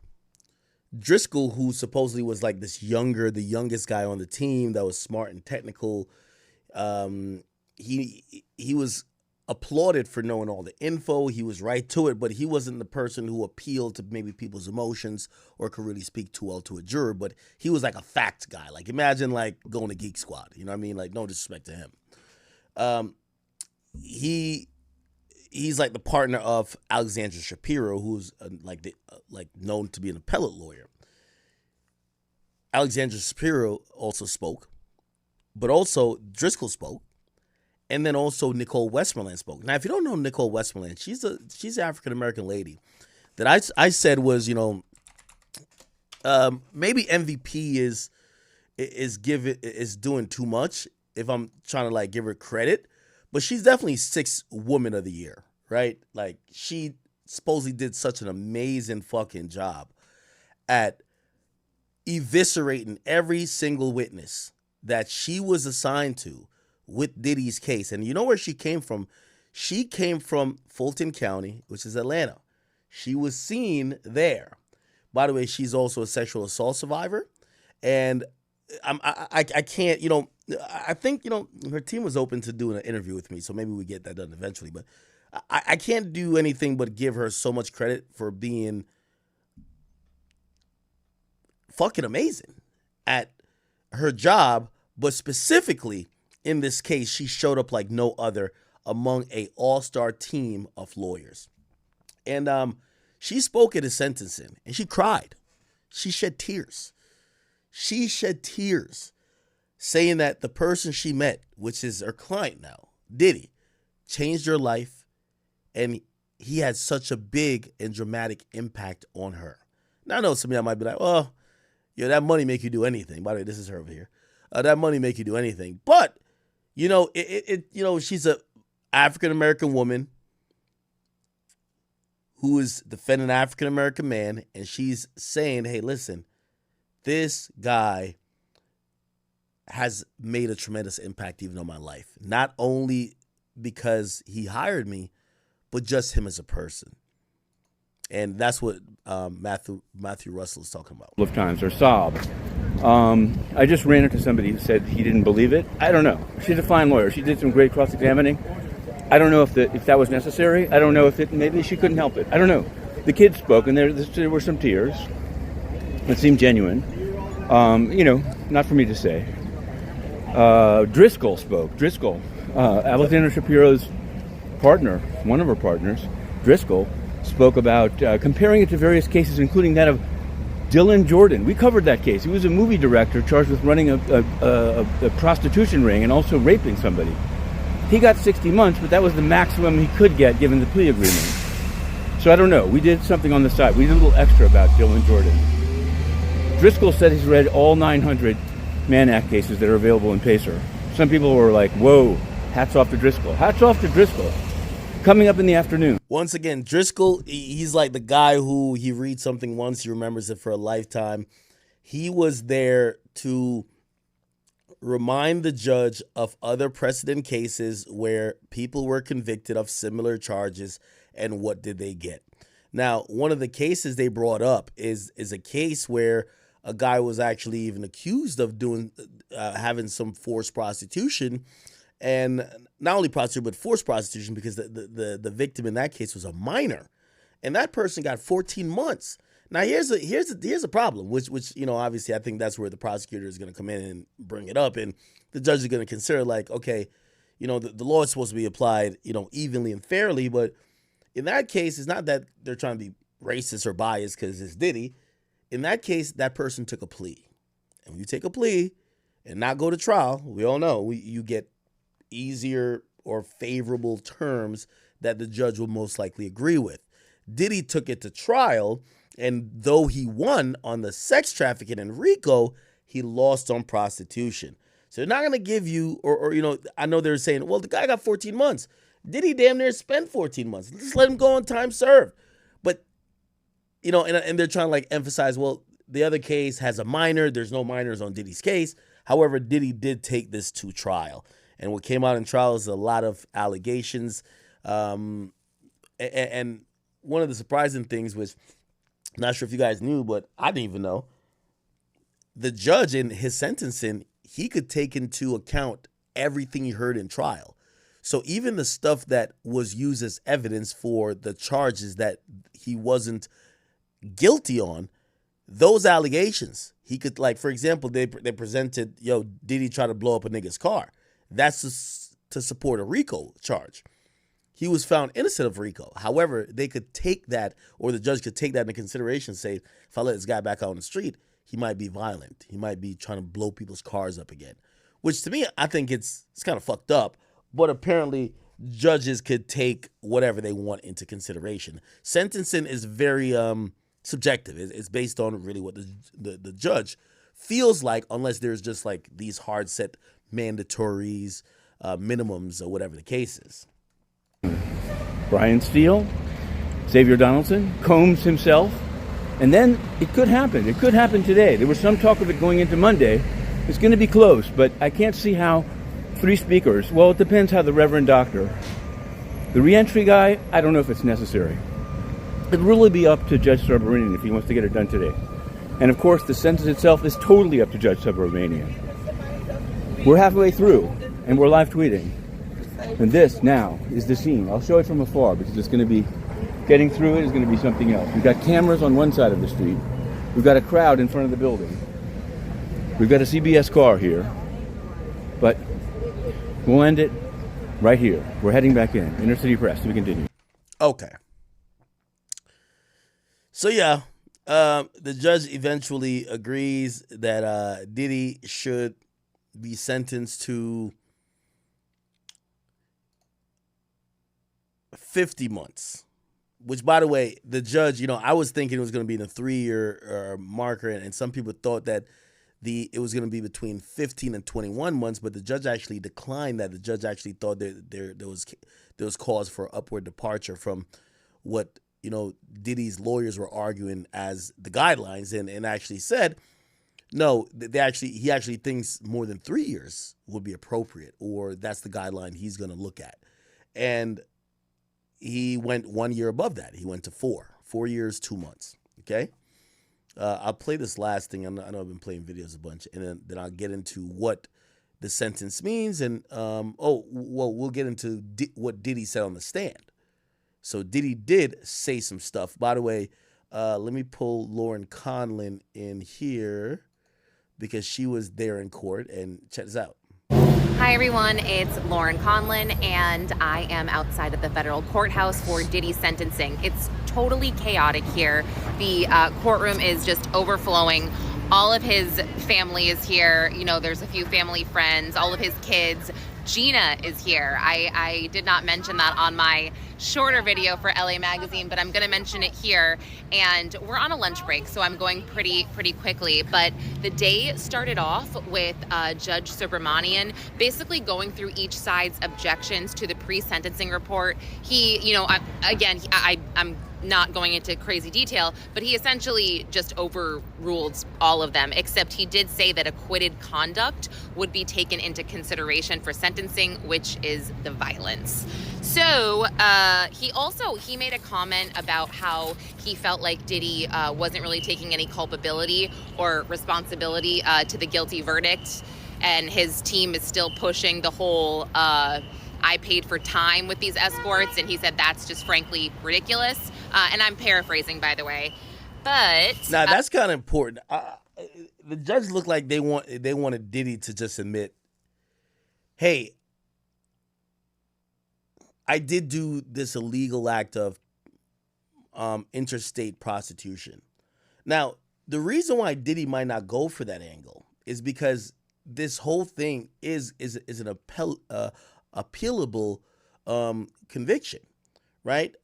Driscoll, who supposedly was like the youngest guy on the team that was smart and technical, he was applauded for knowing all the info. He was right to it, but he wasn't the person who appealed to maybe people's emotions or could really speak too well to a juror. But he was like a fact guy. Like, imagine like going to Geek Squad. You know what I mean? Like, no disrespect to him. He's like the partner of Alexandra Shapiro, who's known to be an appellate lawyer. Alexandra Shapiro also spoke, but also Driscoll spoke. And then also Nicole Westmoreland spoke. Now, if you don't know Nicole Westmoreland, she's an African-American lady that I said was, maybe MVP is doing too much if I'm trying to like give her credit, but she's definitely 6th Woman of the Year, right? Like, she supposedly did such an amazing fucking job at eviscerating every single witness that she was assigned to with Diddy's case. And you know where she came from? She came from Fulton County, which is Atlanta. She was seen there. By the way, she's also a sexual assault survivor. And I can't, I think, her team was open to doing an interview with me, so maybe we get that done eventually. But I can't do anything but give her so much credit for being fucking amazing at her job, but specifically in this case, she showed up like no other among a all-star team of lawyers. And she spoke at his sentencing, and she cried. She shed tears. She shed tears saying that the person she met, which is her client now, Diddy, changed her life, and he had such a big and dramatic impact on her. Now, I know some of y'all might be like, well, that money make you do anything. By the way, this is her over here. That money make you do anything. But she's a African-American woman who is defending an African-American man, and she's saying, hey, listen, this guy has made a tremendous impact even on my life. Not only because he hired me, but just him as a person. And that's what Matthew Russell is talking about. Of times, or sob. I just ran into somebody who said he didn't believe it. I don't know. She's a fine lawyer. She did some great cross-examining. I don't know if that was necessary. I don't know if maybe she couldn't help it. I don't know. The kids spoke, and there were some tears. It seemed genuine. Not for me to say. Driscoll spoke. Alexandra Shapiro's partner, one of her partners, Driscoll, spoke about comparing it to various cases, including that of Dylan Jordan. We covered that case. He was a movie director charged with running a prostitution ring and also raping somebody. He got 60 months, but that was the maximum he could get given the plea agreement. So I don't know. We did something on the side. We did a little extra about Dylan Jordan. Driscoll said he's read all 900 Mann Act cases that are available in Pacer. Some people were like, whoa, hats off to Driscoll. Hats off to Driscoll. Coming up in the afternoon. Once again, Driscoll, he's like the guy who he reads something once, he remembers it for a lifetime. He was there to remind the judge of other precedent cases where people were convicted of similar charges and what did they get. Now, one of the cases they brought up is a case where a guy was actually even accused of having some forced prostitution. And not only prostitution, but forced prostitution, because the victim in that case was a minor. And that person got 14 months. Now here's a problem, which obviously I think that's where the prosecutor is going to come in and bring it up, and the judge is going to consider like, okay, the law is supposed to be applied, evenly and fairly, but in that case, it's not that they're trying to be racist or biased because it's Diddy. In that case, that person took a plea, and when you take a plea and not go to trial, we all know you get easier or favorable terms that the judge will most likely agree with. Diddy took it to trial. And though he won on the sex trafficking and RICO, he lost on prostitution. So they're not going to give you, or I know they're saying, well, the guy got 14 months. Did he damn near spend 14 months? Just let him go on time served. But, and they're trying to like emphasize, well, the other case has a minor. There's no minors on Diddy's case. However, Diddy did take this to trial. And what came out in trial is a lot of allegations. And one of the surprising things was, not sure if you guys knew, but I didn't even know. The judge in his sentencing, he could take into account everything he heard in trial. So even the stuff that was used as evidence for the charges that he wasn't guilty on, those allegations, he could, like, for example, they presented, did he try to blow up a nigga's car? That's to support a RICO charge. He was found innocent of RICO. However, they could take that, or the judge could take that into consideration, say, if I let this guy back out on the street, he might be violent. He might be trying to blow people's cars up again. Which to me, I think it's kind of fucked up. But apparently, judges could take whatever they want into consideration. Sentencing is very subjective. It's based on really what the judge feels like, unless there's just like these hard set mandatories, minimums, or whatever the case is. Brian Steele, Xavier Donaldson, Combs himself, and then it could happen. It could happen today. There was some talk of it going into Monday. It's going to be close, but I can't see how 3 speakers, well, it depends how the Reverend Doctor. The reentry guy, I don't know if it's necessary. It'd really be up to Judge Subramanian if he wants to get it done today. And of course, the sentence itself is totally up to Judge Subramanian. We're halfway through, and we're live tweeting. And this now is the scene. I'll show it from afar because it's going to be, getting through it is going to be something else. We've got cameras on one side of the street. We've got a crowd in front of the building. We've got a CBS car here. But we'll end it right here. We're heading back in. Inner City Press. We continue. Okay. So yeah, the judge eventually agrees that Diddy should be sentenced to 50 months, which, by the way, the judge, I was thinking it was going to be in a 3-year marker, and some people thought that it was going to be between 15 and 21 months, but the judge actually declined that. The judge actually thought that there was cause for upward departure from what, Diddy's lawyers were arguing as the guidelines, and actually said, no, he actually thinks more than 3 years would be appropriate, or that's the guideline he's going to look at. And he went 1 year above that. He went to 4 years, 2 months. Okay. I'll play this last thing. I know I've been playing videos a bunch, and then I'll get into what the sentence means. And, we'll get into what Diddy said on the stand. So Diddy did say some stuff. By the way, let me pull Lauren Conlin in here because she was there in court, and check this out. Hi everyone, it's Lauren Conlin, and I am outside of the federal courthouse for Diddy's sentencing. It's totally chaotic here. The courtroom is just overflowing. All of his family is here. There's a few family friends, all of his kids. Gina is here. I did not mention that on my shorter video for LA Magazine, but I'm going to mention it here. And we're on a lunch break, so I'm going pretty quickly. But the day started off with Judge Subramanian basically going through each side's objections to the pre-sentencing report. He, I'm not going into crazy detail, but he essentially just overruled all of them, except he did say that acquitted conduct would be taken into consideration for sentencing, which is the violence. So he made a comment about how he felt like Diddy wasn't really taking any culpability or responsibility to the guilty verdict, and his team is still pushing the whole I paid for time with these escorts, and he said that's just frankly ridiculous. And I'm paraphrasing, by the way. But now that's kind of important. The judge looked like they wanted Diddy to just admit, hey, I did do this illegal act of interstate prostitution. Now, the reason why Diddy might not go for that angle is because this whole thing is an appealable conviction, right?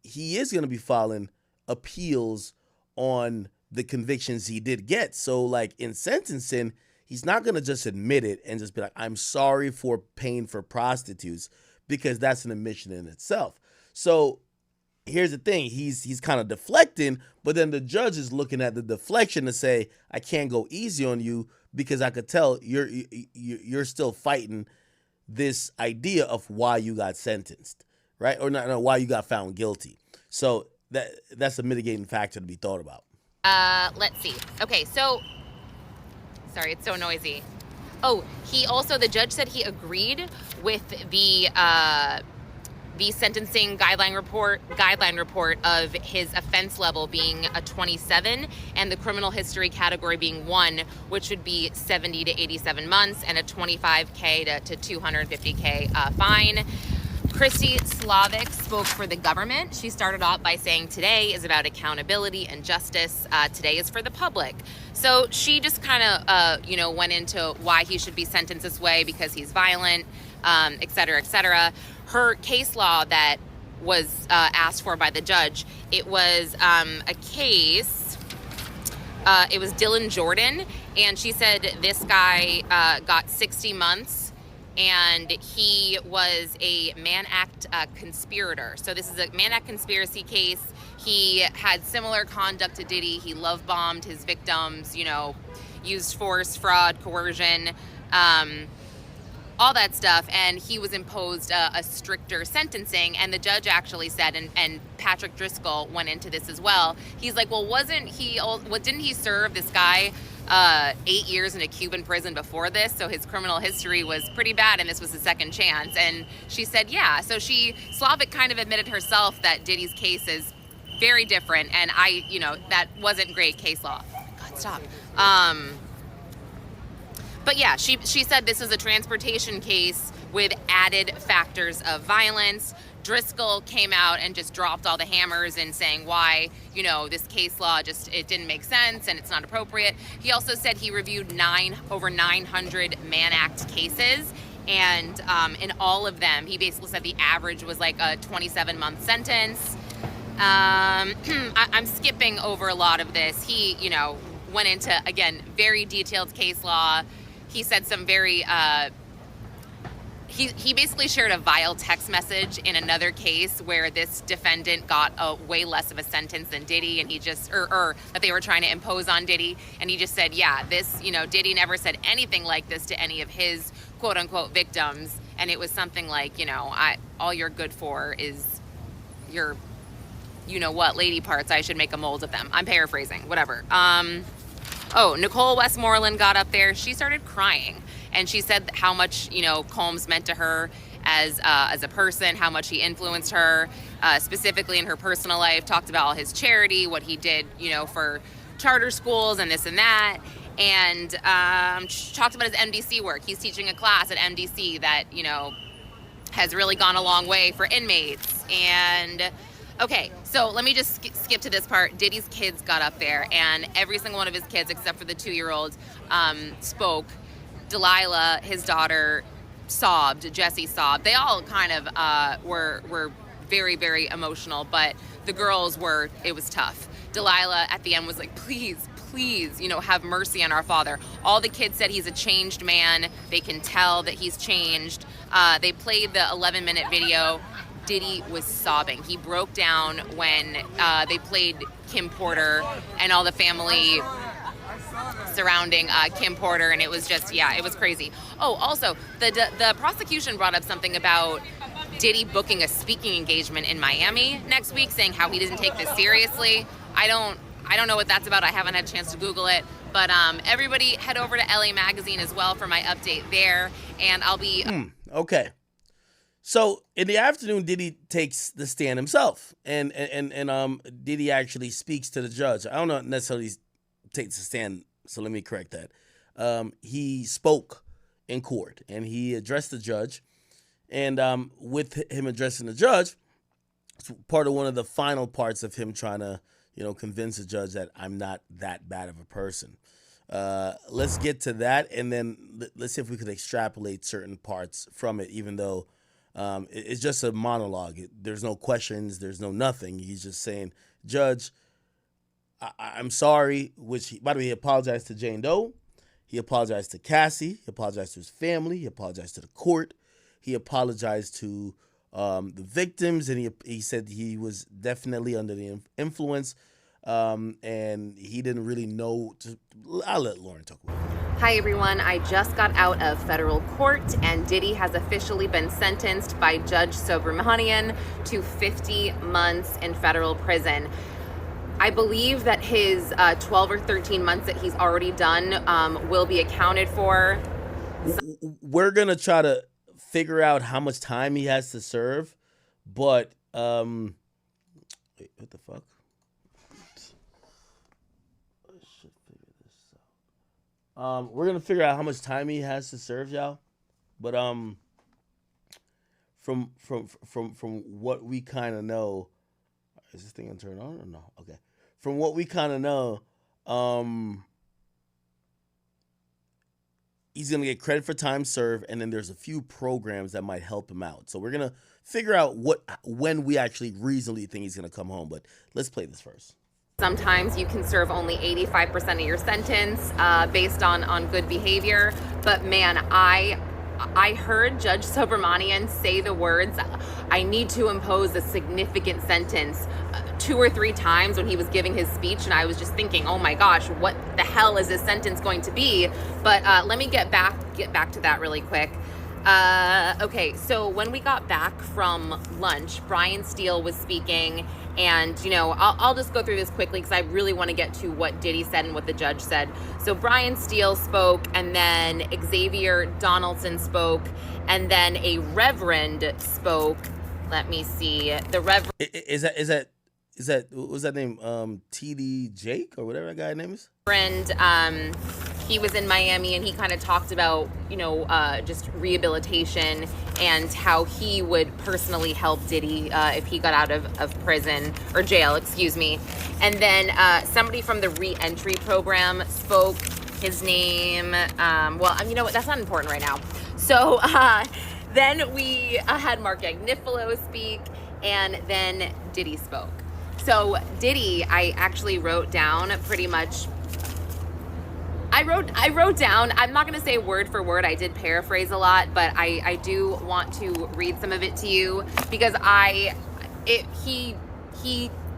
He is going to be filing appeals on the convictions he did get. So, like, in sentencing, he's not going to just admit it and just be like, I'm sorry for paying for prostitutes, because that's an admission in itself. So here's the thing, he's kind of deflecting, but then the judge is looking at the deflection to say, I can't go easy on you because I could tell you're still fighting this idea of why you got sentenced, right? Or not, why you got found guilty. So that's a mitigating factor to be thought about. Let's see. Okay, so sorry, it's so noisy. Oh, the judge said he agreed with the sentencing guideline report of his offense level being a 27 and the criminal history category being 1, which would be 70 to 87 months and a $25K to $250K fine. Christy Slavic spoke for the government. She started off by saying today is about accountability and justice. Today is for the public. So she just kind of, went into why he should be sentenced this way, because he's violent, et cetera, et cetera. Her case law that was asked for by the judge, it was a case, it was Dylan Jordan, and she said this guy got 60 months, and he was a Mann Act conspirator. So this is a Mann Act conspiracy case. He had similar conduct to Diddy. He love bombed his victims, used force, fraud, coercion, all that stuff, and he was imposed a stricter sentencing. And the judge actually said, and Patrick Driscoll went into this as well, he's like, well, didn't he serve this guy 8 years in a Cuban prison before this? So his criminal history was pretty bad, and this was his second chance. And she said, yeah. So Slavic kind of admitted herself that Diddy's case is very different, and that wasn't great case law. God, stop. But yeah, she said this is a transportation case with added factors of violence. Driscoll came out and just dropped all the hammers in saying why, this case law it didn't make sense and it's not appropriate. He also said he reviewed over 900 Mann Act cases, and in all of them, he basically said the average was like a 27-month sentence. I'm skipping over a lot of this. He, went into, again, very detailed case law. He said some very, he basically shared a vile text message in another case where this defendant got a way less of a sentence than Diddy, and he just, or that they were trying to impose on Diddy. And he just said, yeah, this, Diddy never said anything like this to any of his quote unquote victims. And it was something like, all you're good for is your, lady parts. I should make a mold of them. I'm paraphrasing, whatever. Nicole Westmoreland got up there. She started crying, and she said how much, Combs meant to her as a person, how much he influenced her, specifically in her personal life, talked about all his charity, what he did, for charter schools and this and that. And she talked about his MDC work. He's teaching a class at MDC that, has really gone a long way for inmates. And okay, so let me just skip to this part. Diddy's kids got up there, and every single one of his kids, except for the 2-year-old, spoke. Delilah, his daughter, sobbed. Jesse sobbed. They all kind of were very, very emotional, but the girls it was tough. Delilah at the end was like, please, have mercy on our father. All the kids said he's a changed man. They can tell that he's changed. They played the 11-minute video. Diddy was sobbing. He broke down when they played Kim Porter and all the family surrounding Kim Porter, and it was just, it was crazy. Oh, also, the prosecution brought up something about Diddy booking a speaking engagement in Miami next week, saying how he doesn't take this seriously. I don't know what that's about. I haven't had a chance to Google it. But everybody head over to LA Magazine as well for my update there, and I'll be... Okay. So in the afternoon, Diddy takes the stand himself, and Diddy actually speaks to the judge. I don't know necessarily takes the stand, so let me correct that. He spoke in court, and he addressed the judge, and with him addressing the judge, it's part of one of the final parts of him trying to, convince the judge that I'm not that bad of a person. Let's get to that, and then let's see if we could extrapolate certain parts from it, even though it's just a monologue. There's no questions. There's no nothing. He's just saying, Judge, I'm sorry, which, by the way, he apologized to Jane Doe. He apologized to Cassie. He apologized to his family. He apologized to the court. He apologized to the victims, and he said he was definitely under the influence, and he didn't really know. I'll let Lauren talk about it. Hi everyone, I just got out of federal court and Diddy has officially been sentenced by Judge Subramanian to 50 months in federal prison. I believe that his 12 or 13 months that he's already done will be accounted for. We're going to try to figure out how much time he has to serve, but wait, what the fuck? We're gonna figure out how much time he has to serve, y'all. But from what we kind of know, is this thing gonna turn on or no? Okay. From what we kind of know, he's gonna get credit for time served, and then there's a few programs that might help him out. So we're gonna figure out when we actually reasonably think he's gonna come home. But let's play this first. Sometimes you can serve only 85% of your sentence based on good behavior. But man, I heard Judge Subramanian say the words, I need to impose a significant sentence 2 or 3 times when he was giving his speech. And I was just thinking, oh my gosh, what the hell is this sentence going to be? But let me get back to that really quick. Okay, so when we got back from lunch, Brian Steele was speaking, and I'll just go through this quickly because I really want to get to what Diddy said and what the judge said. So Brian Steele spoke, and then Xavier Donaldson spoke, and then a reverend spoke. Let me see. The reverend is that what was that name? TD Jake or whatever that guy's name is. He was in Miami, and he kind of talked about, just rehabilitation and how he would personally help Diddy if he got out of prison or jail, excuse me. And then somebody from the re-entry program spoke. His name, well, you know what? That's not important right now. So then we had Mark Agnifilo speak, and then Diddy spoke. So Diddy, I actually wrote down pretty much. I wrote down, I'm not going to say word for word, I did paraphrase a lot, but I do want to read some of it to you because he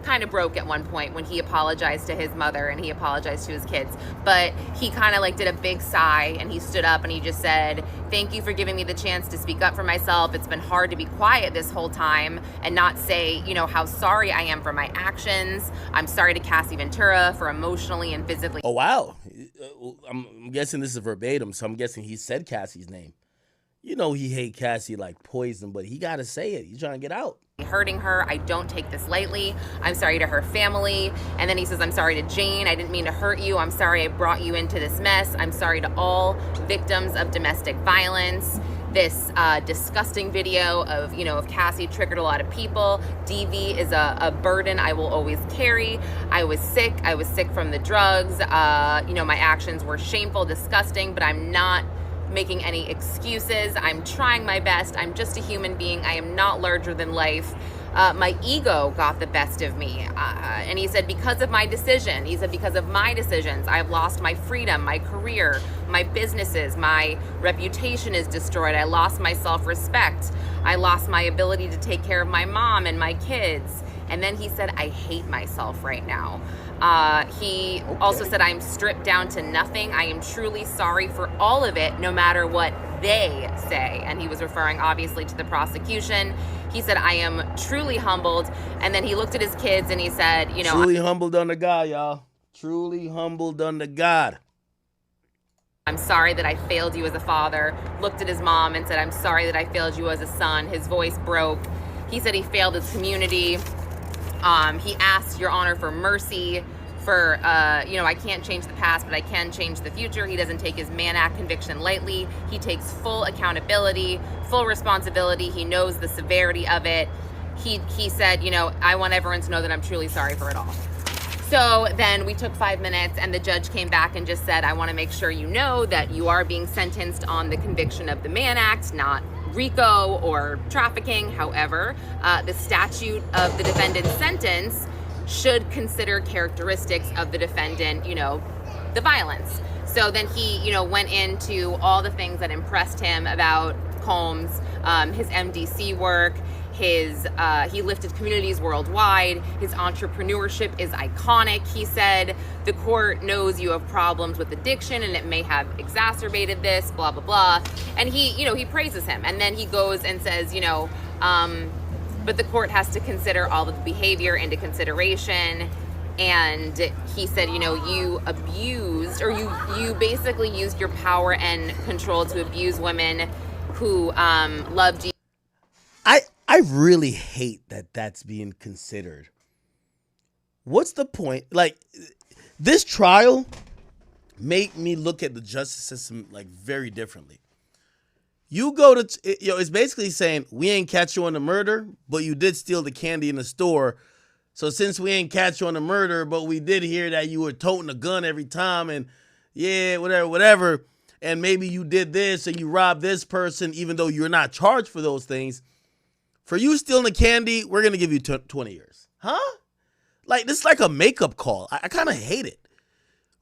kind of broke at one point when he apologized to his mother and he apologized to his kids, but he kind of did a big sigh and he stood up and he just said, thank you for giving me the chance to speak up for myself. It's been hard to be quiet this whole time and not say, how sorry I am for my actions. I'm sorry to Cassie Ventura for emotionally and physically. Oh, wow. I'm guessing this is verbatim, so I'm guessing he said Cassie's name. He hate Cassie like poison, but he got to say it. He's trying to get out. Hurting her. I don't take this lightly. I'm sorry to her family. And then he says, I'm sorry to Jane. I didn't mean to hurt you. I'm sorry I brought you into this mess. I'm sorry to all victims of domestic violence. This disgusting video of Cassie triggered a lot of people. DV is a burden I will always carry. I was sick. I was sick from the drugs. My actions were shameful, disgusting, but I'm not making any excuses. I'm trying my best. I'm just a human being. I am not larger than life. My ego got the best of me. And he said, because of my decision, because of my decisions, I've lost my freedom, my career, my businesses, my reputation is destroyed. I lost my self-respect. I lost my ability to take care of my mom and my kids. And then he said, I hate myself right now. He also said, I'm stripped down to nothing. I am truly sorry for all of it, no matter what they say. And he was referring obviously to the prosecution. He said, I am truly humbled. And then he looked at his kids and he said, truly humbled under God, y'all. Truly humbled under God. I'm sorry that I failed you as a father. Looked at his mom and said, I'm sorry that I failed you as a son. His voice broke. He said he failed his community. He asked, Your Honor, for mercy. For, I can't change the past, but I can change the future. He doesn't take his Mann Act conviction lightly. He takes full accountability, full responsibility. He knows the severity of it. He said, I want everyone to know that I'm truly sorry for it all. So then we took 5 minutes and the judge came back and just said, I want to make sure you know that you are being sentenced on the conviction of the Mann Act, not RICO or trafficking. However, the statute of the defendant's sentence should consider characteristics of the defendant, the violence. So then he, went into all the things that impressed him about Combs, his MDC work, he lifted communities worldwide. His entrepreneurship is iconic. He said, the court knows you have problems with addiction and it may have exacerbated this, blah, blah, blah. And he praises him. And then he goes and says, but the court has to consider all of the behavior into consideration. And he said, you abused, or you basically used your power and control to abuse women who loved you. I really hate that that's being considered. What's the point? Like, this trial made me look at the justice system like very differently. You go to, it's basically saying we ain't catch you on the murder, but you did steal the candy in the store. So since we ain't catch you on the murder, but we did hear that you were toting a gun every time and yeah, whatever. And maybe you did this and you robbed this person, even though you're not charged for those things. For you stealing the candy, we're going to give you 20 years. Huh? Like, this is like a makeup call. I kind of hate it.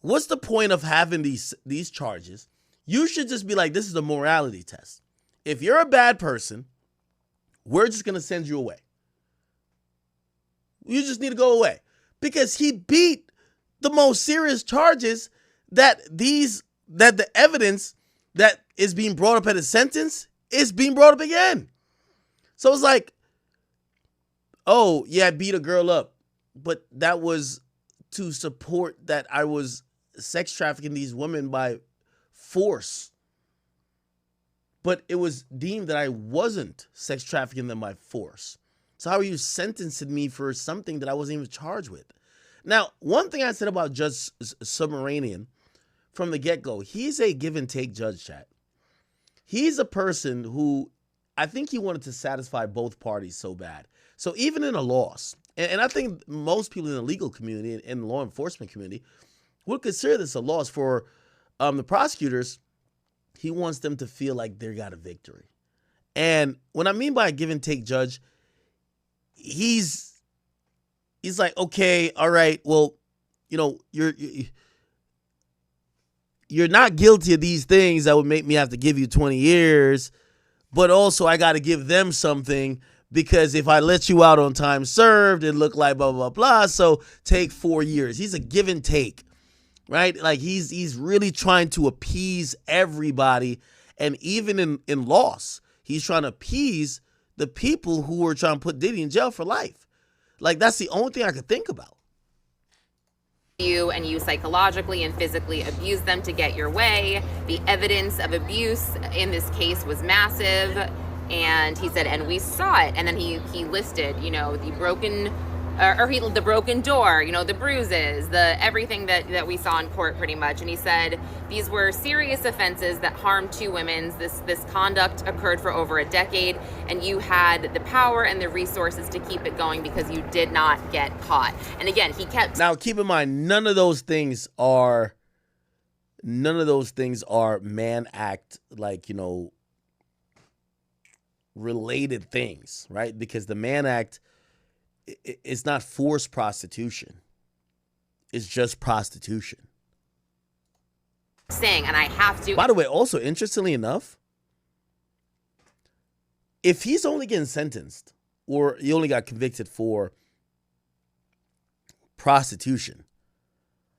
What's the point of having these charges? You should just be like, this is a morality test. If you're a bad person, we're just going to send you away. You just need to go away. Because he beat the most serious charges that the evidence that is being brought up at his sentence is being brought up again. So it's like, oh, yeah, I beat a girl up, but that was to support that I was sex trafficking these women by force. But it was deemed that I wasn't sex trafficking them by force. So how are you sentencing me for something that I wasn't even charged with? Now, one thing I said about Judge Subramanian from the get-go, he's a give and take judge, chat. He's a person who, I think he wanted to satisfy both parties so bad. So even in a loss, and I think most people in the legal community and the law enforcement community would consider this a loss for the prosecutors. He wants them to feel like they got a victory. And what I mean by a give and take judge, he's like, okay, all right, well, you're not guilty of these things that would make me have to give you 20 years. But also I got to give them something because if I let you out on time served, it looked like blah, blah, blah. So take 4 years. He's a give and take, right? Like he's really trying to appease everybody. And even in loss, he's trying to appease the people who were trying to put Diddy in jail for life. Like that's the only thing I could think about. You and you psychologically and physically abuse them to get your way. The evidence of abuse in this case was massive. And he said, and we saw it. And then he listed, the broken the broken door, the bruises, the everything that we saw in court pretty much. And he said these were serious offenses that harmed 2 women. This conduct occurred for over a decade, and you had the power and the resources to keep it going because you did not get caught. And again, he kept. Now, keep in mind, none of those things are Mann Act, related things, right? Because the Mann Act, it's not forced prostitution. It's just prostitution. Saying, and I have to. By the way, also, interestingly enough, if he's only getting sentenced or he only got convicted for prostitution,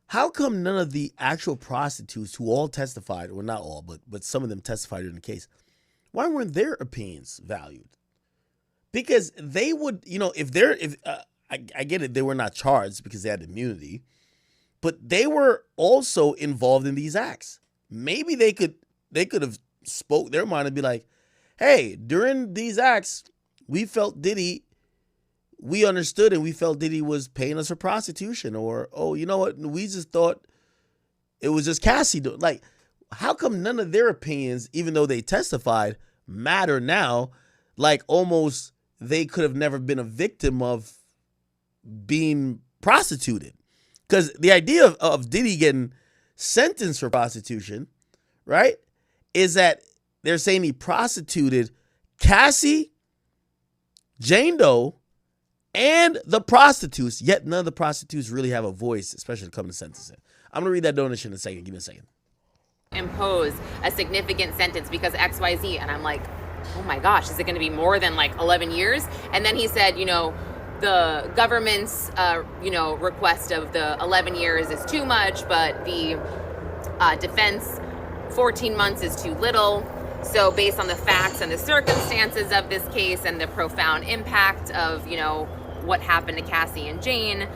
how come none of the actual prostitutes who all testified, or not all, but some of them testified in the case, why weren't their opinions valued? Because they would, I get it, they were not charged because they had immunity, but they were also involved in these acts. maybe they could have spoke their mind and be like, hey, during these acts, we felt Diddy, we understood and we felt Diddy was paying us for prostitution, or, oh, you know what, we just thought it was just Cassie doing. Like, how come none of their opinions, even though they testified, matter now? Like, almost they could have never been a victim of being prostituted. Because the idea of Diddy getting sentenced for prostitution, right, is that they're saying he prostituted Cassie, Jane Doe, and the prostitutes, yet none of the prostitutes really have a voice, especially when it comes to sentencing. I'm going to read that donation in a second. Give me a second. Impose a significant sentence because XYZ. And I'm like, oh my gosh, is it going to be more than like 11 years? And then he said, the government's, request of the 11 years is too much, but the defense, 14 months is too little. So based on the facts and the circumstances of this case and the profound impact of, what happened to Cassie and Jane,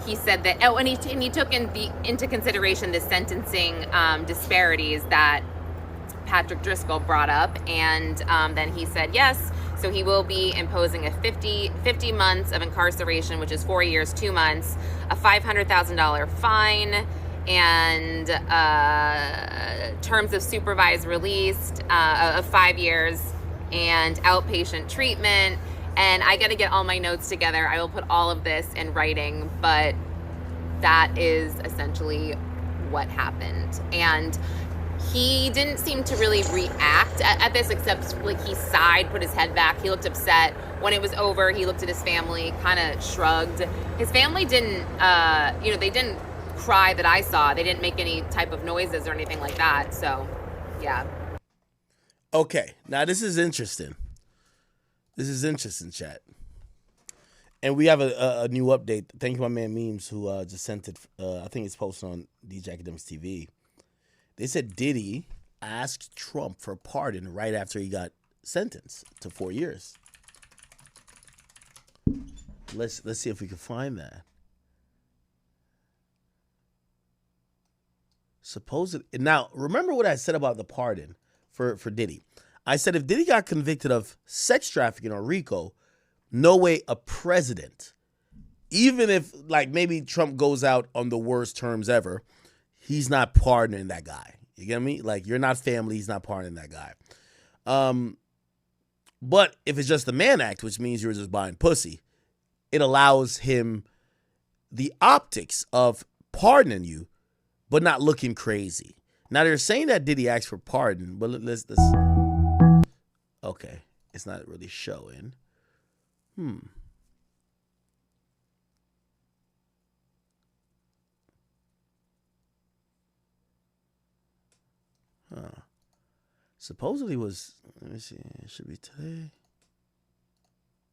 he said that, and he took into consideration the sentencing disparities that Patrick Driscoll brought up. And then he said yes. So he will be imposing a 50 months of incarceration, which is 4 years, 2 months, a $500,000 fine, and terms of supervised release of 5 years, and outpatient treatment. And I got to get all my notes together. I will put all of this in writing, but that is essentially what happened. And he didn't seem to really react at this, except like he sighed, put his head back. He looked upset. When it was over, he looked at his family, kind of shrugged. His family didn't, they didn't cry that I saw. They didn't make any type of noises or anything like that. So, yeah. Okay, now this is interesting. This is interesting, chat. And we have a new update. Thank you, my man Memes, who just sent it. I think it's posted on DJ Akademiks TV. They said Diddy asked Trump for a pardon right after he got sentenced to 4 years. Let's see if we can find that. Supposedly, now remember what I said about the pardon for Diddy. I said if Diddy got convicted of sex trafficking or RICO, no way a president, even if like maybe Trump goes out on the worst terms ever, he's not pardoning that guy. You get me? Like, you're not family, he's not pardoning that guy. But if it's just the Mann Act, which means you're just buying pussy, it allows him the optics of pardoning you, but not looking crazy. Now, they're saying that Diddy asked for pardon, but let's okay, it's not really showing. Supposedly was, let me see, it should be today.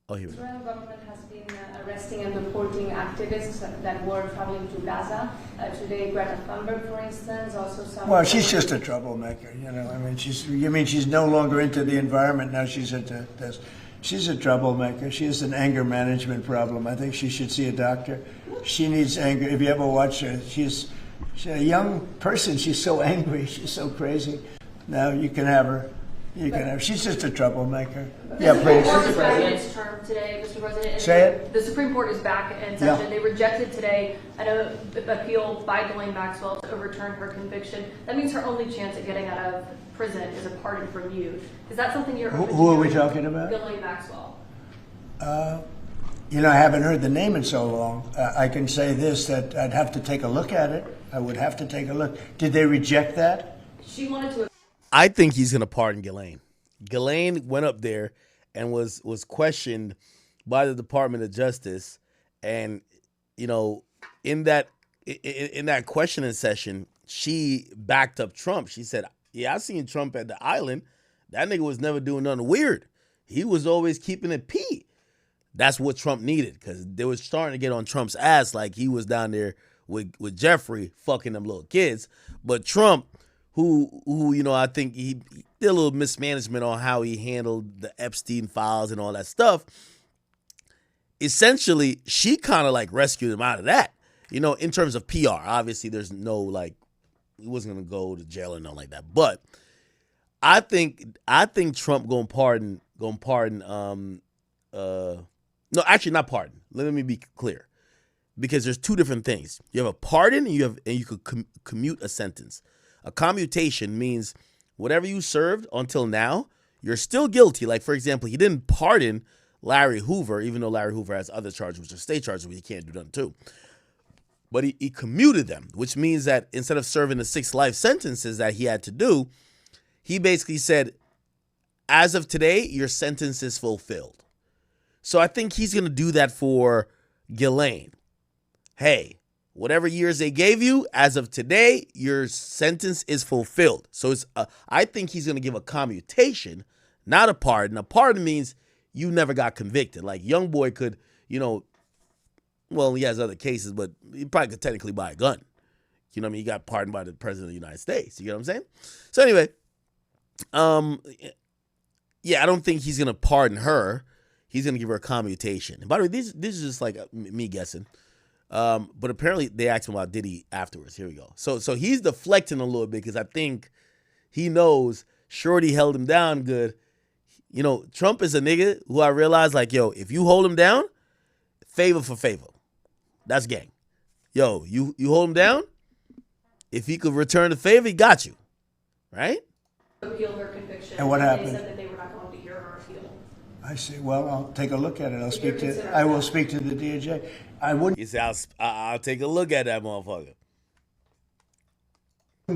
Oh, here we go. The Israeli government has been arresting and deporting activists that were traveling to Gaza. Today, Greta Thunberg, for instance, also some... Well, she's just a troublemaker, I mean, she's no longer into the environment, now she's into this. She's a troublemaker. She has an anger management problem. I think she should see a doctor. She needs anger. If you ever watch her, she's a young person. She's so angry. She's so crazy. Now you can have her. She's just a troublemaker. Yeah, please. The Supreme Court is back in its term today, Mr. President. Say it. The Supreme Court is back in session. Yeah. They rejected today an appeal by Ghislaine Maxwell to overturn her conviction. That means her only chance at getting out of prison is a pardon from you. Is that something you're open to? Who are we talking about? Ghislaine Maxwell. I haven't heard the name in so long. I can say this, that I'd have to take a look at it. I would have to take a look. Did they reject that? She wanted to... I think he's going to pardon Ghislaine. Ghislaine went up there and was questioned by the Department of Justice. And, in that questioning session, she backed up Trump. She said, yeah, I seen Trump at the island. That nigga was never doing nothing weird. He was always keeping it P. That's what Trump needed, because they were starting to get on Trump's ass like he was down there with Jeffrey fucking them little kids. But Trump, who I think he did a little mismanagement on how he handled the Epstein files and all that stuff. Essentially, she kind of like rescued him out of that. In terms of PR, obviously there's no like he wasn't gonna go to jail or nothing like that. But I think Trump gonna pardon. No, actually not pardon. Let me be clear, because there's two different things. You have a pardon, and you could commute a sentence. A commutation means whatever you served until now, you're still guilty. Like, for example, he didn't pardon Larry Hoover, even though Larry Hoover has other charges, which are state charges, which he can't do nothing too. But he commuted them, which means that instead of serving the 6 life sentences that he had to do, he basically said, as of today, your sentence is fulfilled. So I think he's going to do that for Ghislaine. Hey, whatever years they gave you, as of today, your sentence is fulfilled. So I think he's going to give a commutation, not a pardon. A pardon means you never got convicted. Like, YoungBoy could, well, he has other cases, but he probably could technically buy a gun. You know what I mean? He got pardoned by the president of the United States. You get what I'm saying? So anyway, yeah, I don't think he's going to pardon her. He's going to give her a commutation. And by the way, this is just like me guessing. But apparently they asked him about Diddy afterwards. Here we go. So he's deflecting a little bit because I think he knows Shorty held him down good. Trump is a nigga who I realize, like, yo, if you hold him down, favor for favor. That's gang. Yo, you hold him down. If he could return the favor, he got you. Right? Appeal her conviction. And what happened? They said that they were not going to hear her appeal. I see. Well, I'll take a look at it. I will speak to the DOJ. I wouldn't. You say I'll take a look at that motherfucker.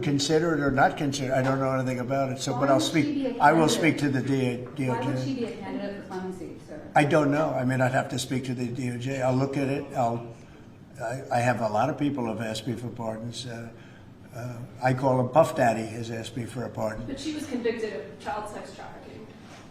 Consider it or not consider it. I don't know anything about it. So, but I'll speak. I will speak to the DOJ. Why would she be a candidate for clemency, sir? I don't know. I mean, I'd have to speak to the DOJ. I'll look at it. I have a lot of people have asked me for pardons. I call him Puff Daddy has asked me for a pardon. But she was convicted of child sex trafficking.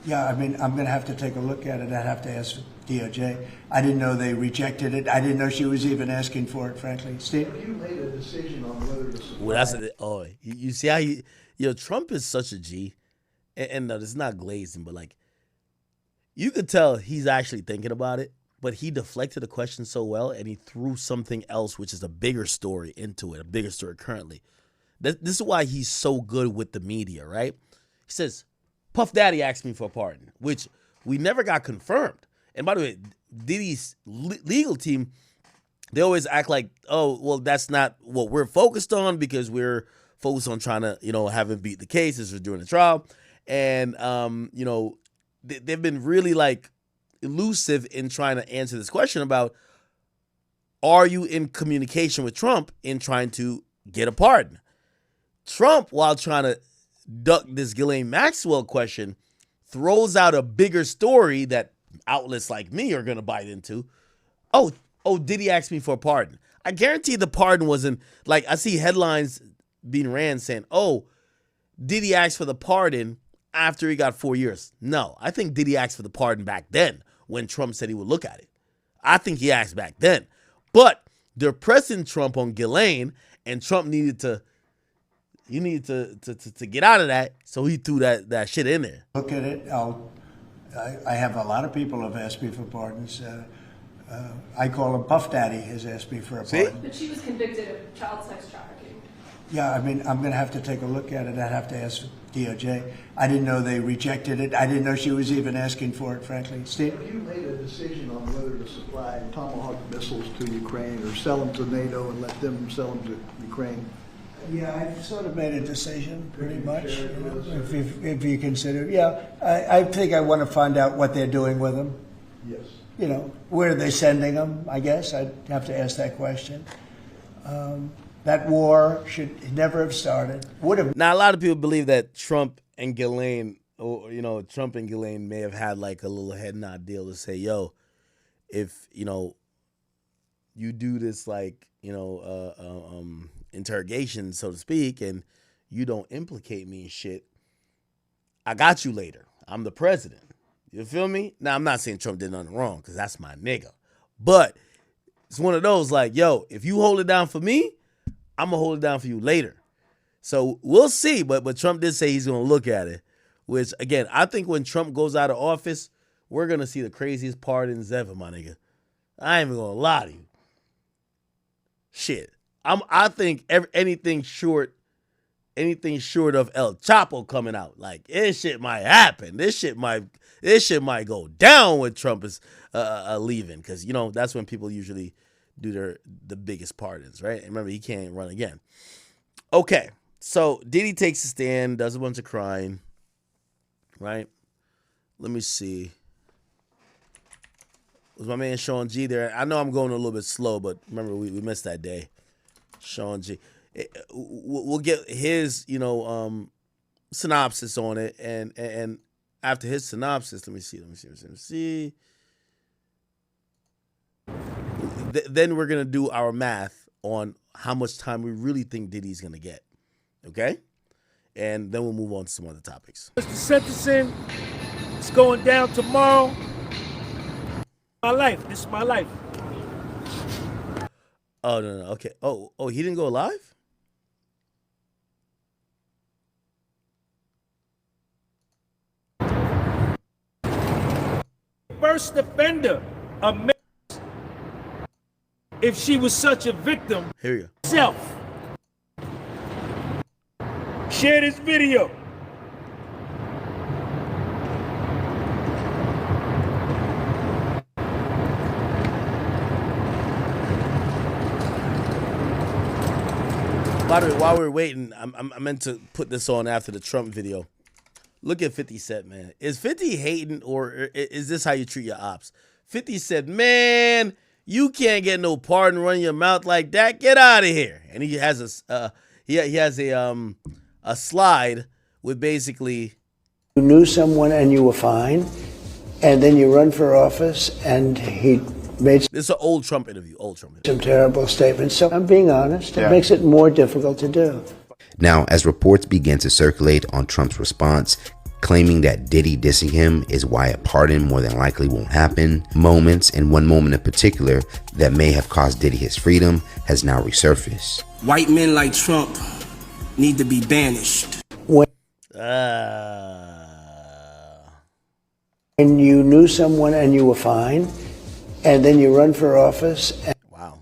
Yeah, I mean, I'm going to have to take a look at it. I'd have to ask DOJ. I didn't know they rejected it. I didn't know she was even asking for it, frankly. Steve? Have you made a decision on whether to supply? Well, you see how Trump is such a G. And no, it's not glazing, but like, you could tell he's actually thinking about it, but he deflected the question so well and he threw something else, which is a bigger story into it, a bigger story currently. This is why he's so good with the media, right? He says, Puff Daddy asked me for a pardon, which we never got confirmed. And by the way, Diddy's legal team, they always act like, oh, well, that's not what we're focused on because we're focused on trying to, have him beat the case as we're doing the trial. And, they've been really like elusive in trying to answer this question about, are you in communication with Trump in trying to get a pardon? Trump, while trying to duck this Ghislaine Maxwell question, throws out a bigger story that outlets like me are going to bite into. Oh, Diddy asked me for a pardon. I guarantee the pardon wasn't, like, I see headlines being ran saying, oh, Diddy asked for the pardon after he got 4 years. No, I think Diddy asked for the pardon back then when Trump said he would look at it. I think he asked back then. But they're pressing Trump on Ghislaine, and Trump needed to get out of that, so he threw that shit in there. Look at it. I have a lot of people have asked me for pardons. I call him Puff Daddy has asked me for a pardon. But she was convicted of child sex trafficking. Yeah, I mean, I'm going to have to take a look at it. I'd have to ask DOJ. I didn't know they rejected it. I didn't know she was even asking for it, frankly. Steve? Have you made a decision on whether to supply Tomahawk missiles to Ukraine or sell them to NATO and let them sell them to Ukraine? Yeah, I've sort of made a decision, pretty much. If you consider, yeah, I think I want to find out what they're doing with them. Yes. Where are they sending them? I guess I'd have to ask that question. That war should never have started. Would have. Now, a lot of people believe that Trump and Ghislaine, Trump and Ghislaine may have had like a little head nod deal to say, yo, if you do this like interrogation, so to speak, and you don't implicate me in shit, I got you later. I'm the president. You feel me? Now, I'm not saying Trump did nothing wrong because that's my nigga. But it's one of those like, yo, if you hold it down for me, I'm going to hold it down for you later. So we'll see. But Trump did say he's going to look at it, which, again, I think when Trump goes out of office, we're going to see the craziest pardons ever, my nigga. I ain't even going to lie to you. Shit. I think anything short anything short of El Chapo coming out. Like, this shit might happen. This shit might go down when Trump is leaving, because that's when people usually do the biggest pardons, right? And remember, he can't run again. Okay, so Diddy takes a stand, does a bunch of crying, right? Let me see. Was my man Sean G there? I know I'm going a little bit slow, but remember, we missed that day. Sean G. We'll get his, synopsis on it, and after his synopsis, let me see. Then we're gonna do our math on how much time we really think Diddy's gonna get, okay? And then we'll move on to some other topics. Mr. Sentencing, it's going down tomorrow. This is my life. Oh no, okay. Oh, he didn't go live? First offender, if she was such a victim. Here you go. Self. Share this video. By the way, while we're waiting, I meant to put this on after the Trump video. Look at 50 Cent, man. Is 50 hating, or is this how you treat your ops? 50 said, man, you can't get no pardon running your mouth like that. Get out of here. And he has a slide with basically, you knew someone and you were fine, and then you run for office, and he made this is an old Trump interview. Some terrible statements. So I'm being honest. It makes it more difficult to do. Now, as reports begin to circulate on Trump's response, claiming that Diddy dissing him is why a pardon more than likely won't happen, moments, and one moment in particular that may have cost Diddy his freedom has now resurfaced. White men like Trump need to be banished. When you knew someone and you were fine, and then you run for office. Wow.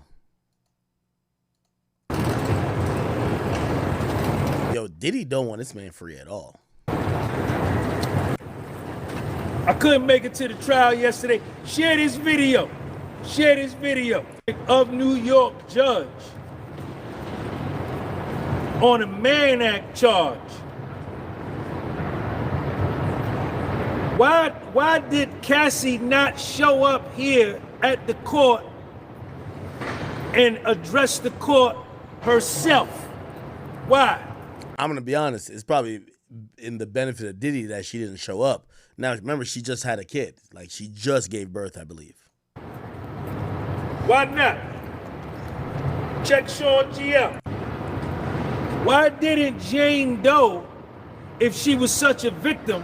Yo, Diddy don't want this man free at all. I couldn't make it to the trial yesterday. Share this video. Share this video of New York judge on a Mann Act charge. Why did Cassie not show up here at the court and address the court herself? Why? I'm going to be honest. It's probably in the benefit of Diddy that she didn't show up. Now, remember, she just had a kid. Like, she just gave birth, I believe. Why not? Check Sean G out. Why didn't Jane Doe, if she was such a victim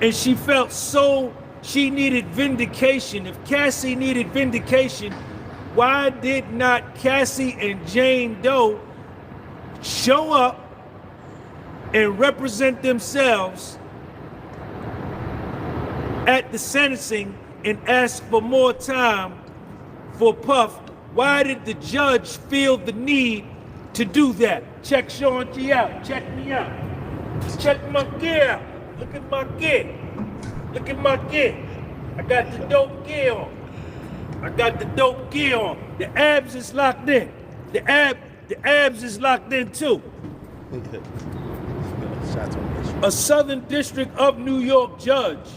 and she felt so she needed vindication, if Cassie needed vindication, why did not Cassie and Jane Doe show up and represent themselves at the sentencing and ask for more time for Puff? Why did the judge feel the need to do that? Check Sean G out. Check me out. Check my gear out. Look at my gear. Look at my gear. I got the dope gear on. I got the dope gear on. The abs is locked in. The abs is locked in too. A Southern District of New York judge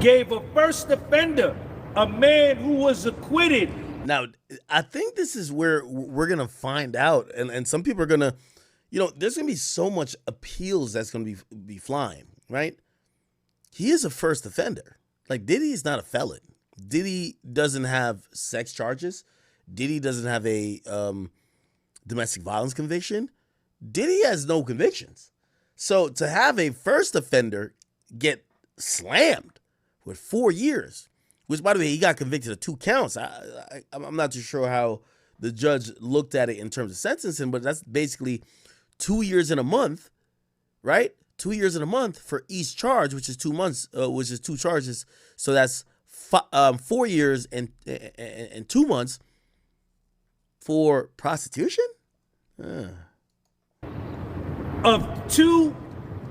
gave a first offender, a man who was acquitted. Now, I think this is where we're going to find out, and some people are going to, there's going to be so much appeals that's going to be flying, right? He is a first offender. Like, Diddy is not a felon. Diddy doesn't have sex charges. Diddy doesn't have a domestic violence conviction. Diddy has no convictions. So to have a first offender get slammed with 4 years, which, by the way, he got convicted of 2 counts. I'm not too sure how the judge looked at it in terms of sentencing, but that's basically 2 years and a month, right? 2 years and a month for each charge, which is 2 months, which is 2 charges. So that's 4 years and 2 months for prostitution. of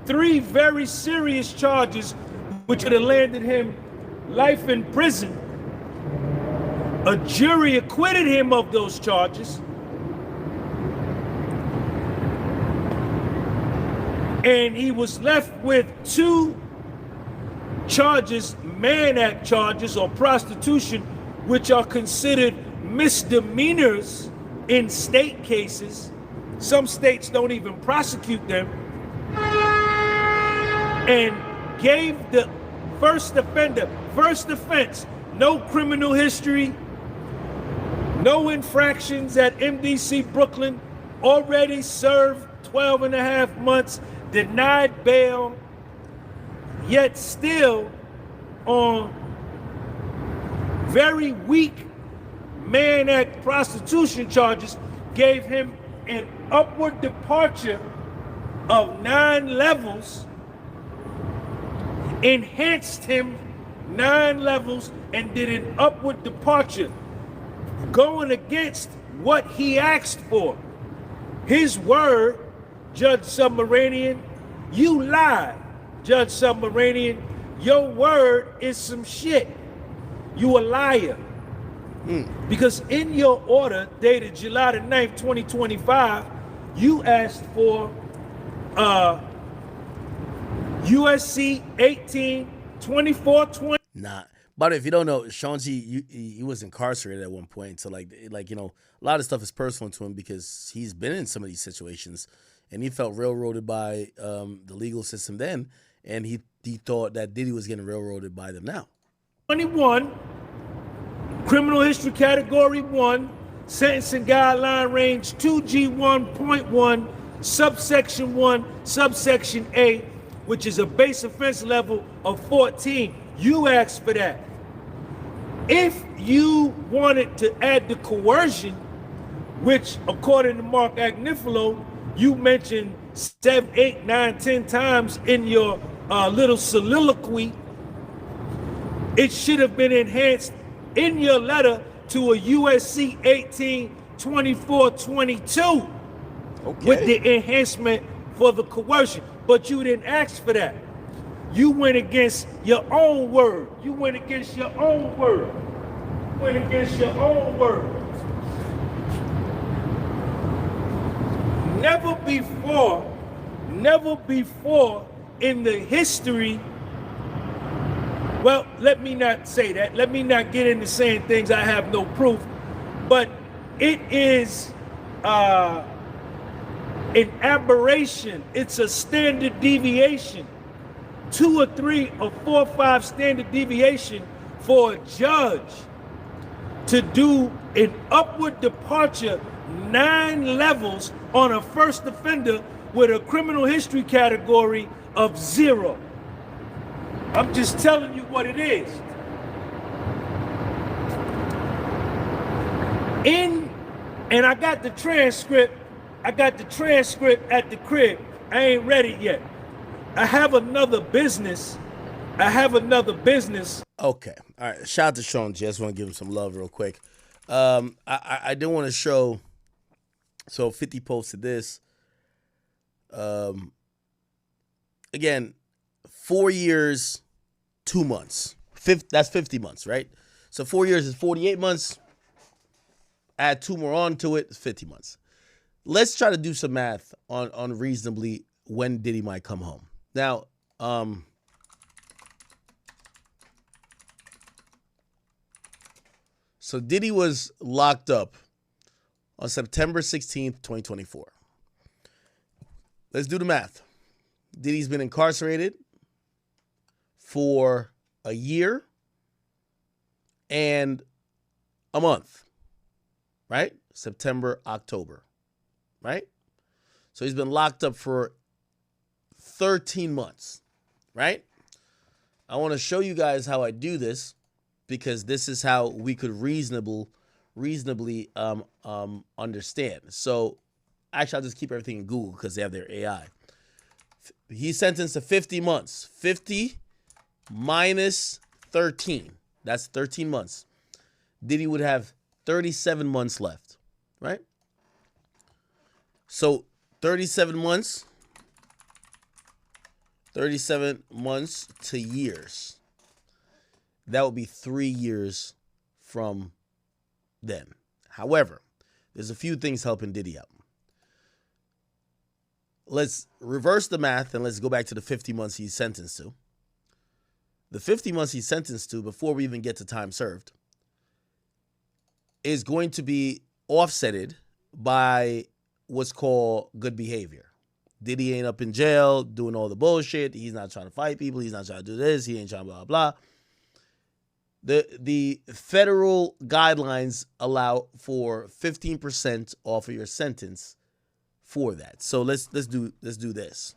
3 very serious charges, which would have landed him life in prison. A jury acquitted him of those charges. And he was left with 2 charges, Mann Act charges or prostitution, which are considered misdemeanors in state cases. Some states don't even prosecute them. And gave the first offense, no criminal history, no infractions at MDC Brooklyn, already served 12 and a half months, denied bail, yet still on very weak Mann Act prostitution charges, gave him an upward departure of 9 levels, enhanced him 9 levels, and did an upward departure, going against what he asked for. His word, Judge Submaranian, you lied, Judge Submaranian. Your word is some shit. You a liar. Because in your order dated July the 9th, 2025, you asked for USC 18-24-20. Nah. But if you don't know, Sean G, he was incarcerated at one point. So like, you know, a lot of stuff is personal to him because he's been in some of these situations and he felt railroaded by the legal system then. And he thought that Diddy was getting railroaded by them now. 21, criminal history category 1, sentencing guideline range 2G1.1, subsection 1, subsection A, which is a base offense level of 14. You asked for that. If you wanted to add the coercion, which according to Mark Agnifilo, you mentioned 7, 8, 9, 10 times in your little soliloquy, it should have been enhanced in your letter to a USC 18-24-22 with the enhancement for the coercion. But you didn't ask for that. You went against your own word. You went against your own word. You went against your own word. Never before in the history, well, let me not say that. Let me not get into saying things I have no proof, but it is an aberration. It's a standard deviation. 2 or 3 or 4 or 5 standard deviation for a judge to do an upward departure 9 levels on a first offender with a criminal history category of 0. I'm just telling you what it is. And I got the transcript. I got the transcript at the crib. I ain't read it yet. I have another business. Okay. All right. Shout out to Sean G. I just want to give him some love real quick. I didn't want to show. So 50 posted this. Again, 4 years, 2 months. That's 50 months, right? So 4 years is 48 months. Add 2 more on to it, it's 50 months. Let's try to do some math on reasonably when Diddy might come home. Now, so Diddy was locked up on September 16th, 2024. Let's do the math. Diddy's been incarcerated for a year and a month, right? September, October, right? So he's been locked up for 13 months, right? I want to show you guys how I do this because this is how we could reasonably understand. So actually, I'll just keep everything in Google because they have their AI. He's sentenced to 50 months. 50 minus 13. That's 13 months. Diddy would have 37 months left, right? So 37 months to years. That would be 3 years from then. However, there's a few things helping Diddy out. Let's reverse the math and let's go back to the 50 months he's sentenced to. The 50 months he's sentenced to, before we even get to time served, is going to be offsetted by what's called good behavior. Diddy ain't up in jail doing all the bullshit. He's not trying to fight people. He's not trying to do this. He ain't trying to blah, blah, blah. The federal guidelines allow for 15% off of your sentence for that. So let's do this.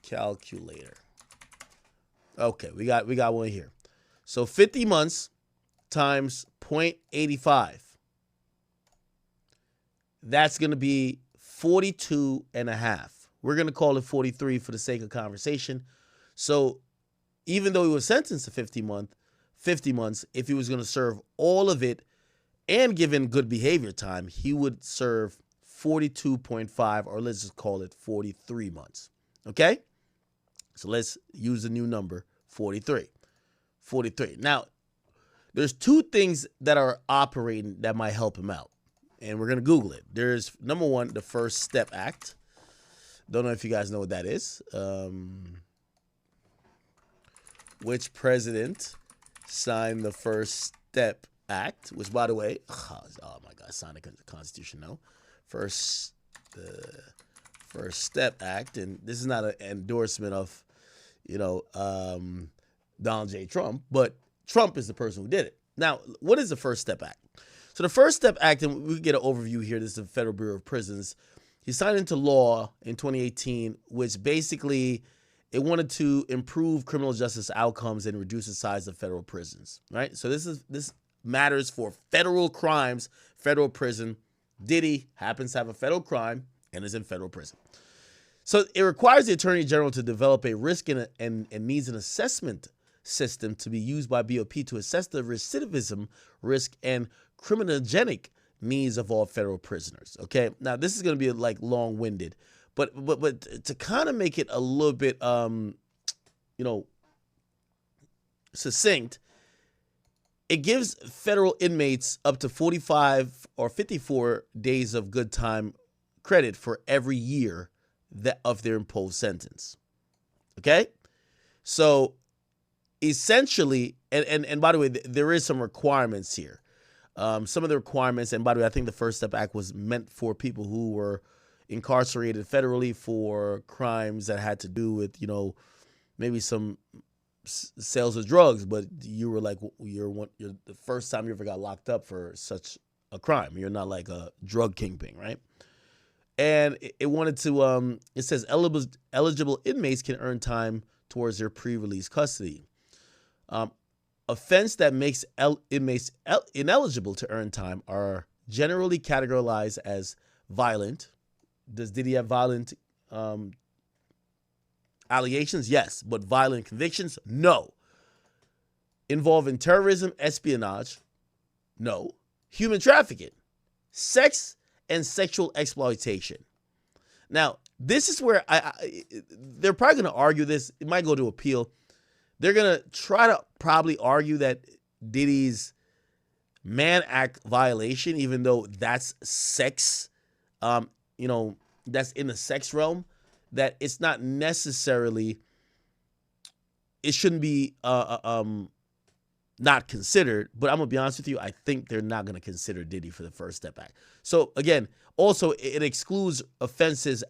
Calculator. Okay, we got one here. So 50 months times 0.85. That's going to be 42 and a half. We're going to call it 43 for the sake of conversation. So even though he was sentenced to 50 months, if he was going to serve all of it and given good behavior time, he would serve 42.5, or let's just call it 43 months. Okay? So let's use the new number, 43. 43. Now, there's two things that are operating that might help him out. And we're going to Google it. There's, number one, the First Step Act. Don't know if you guys know what that is. Which president signed the First Step Act? Which, by the way, oh my God, signed the Constitution, no. First Step Act. And this is not an endorsement of, Donald J. Trump, but Trump is the person who did it. Now, what is the First Step Act? So the First Step Act, and we get an overview here. This is the Federal Bureau of Prisons. He signed into law in 2018, which basically it wanted to improve criminal justice outcomes and reduce the size of federal prisons, right? So this matters for federal crimes, federal prison. Diddy happens to have a federal crime and is in federal prison. So it requires the Attorney General to develop a risk and needs an assessment system to be used by BOP to assess the recidivism risk and criminogenic needs of all federal prisoners. Okay, now this is going to be like long-winded, but to kind of make it a little bit succinct, it gives federal inmates up to 45 or 54 days of good time credit for every year of their imposed sentence. Okay, so essentially, and by the way, there is some requirements here. Some of the requirements, and by the way, I think the First Step Act was meant for people who were incarcerated federally for crimes that had to do with, maybe some sales of drugs, but you were like, you're the first time you ever got locked up for such a crime. You're not like a drug kingpin, right? And it wanted to, it says eligible inmates can earn time towards their pre-release custody. Offense that makes inmates ineligible to earn time are generally categorized as violent. Does Diddy have violent allegations? Yes. But violent convictions? No. Involving terrorism, espionage? No. Human trafficking? Sex and sexual exploitation. Now, this is where they're probably going to argue this. It might go to appeal. They're going to try to probably argue that Diddy's Mann Act violation, even though that's sex, that's in the sex realm, that it's not necessarily, it shouldn't be not considered. But I'm going to be honest with you, I think they're not going to consider Diddy for the First Step Act. So again, also it excludes offenses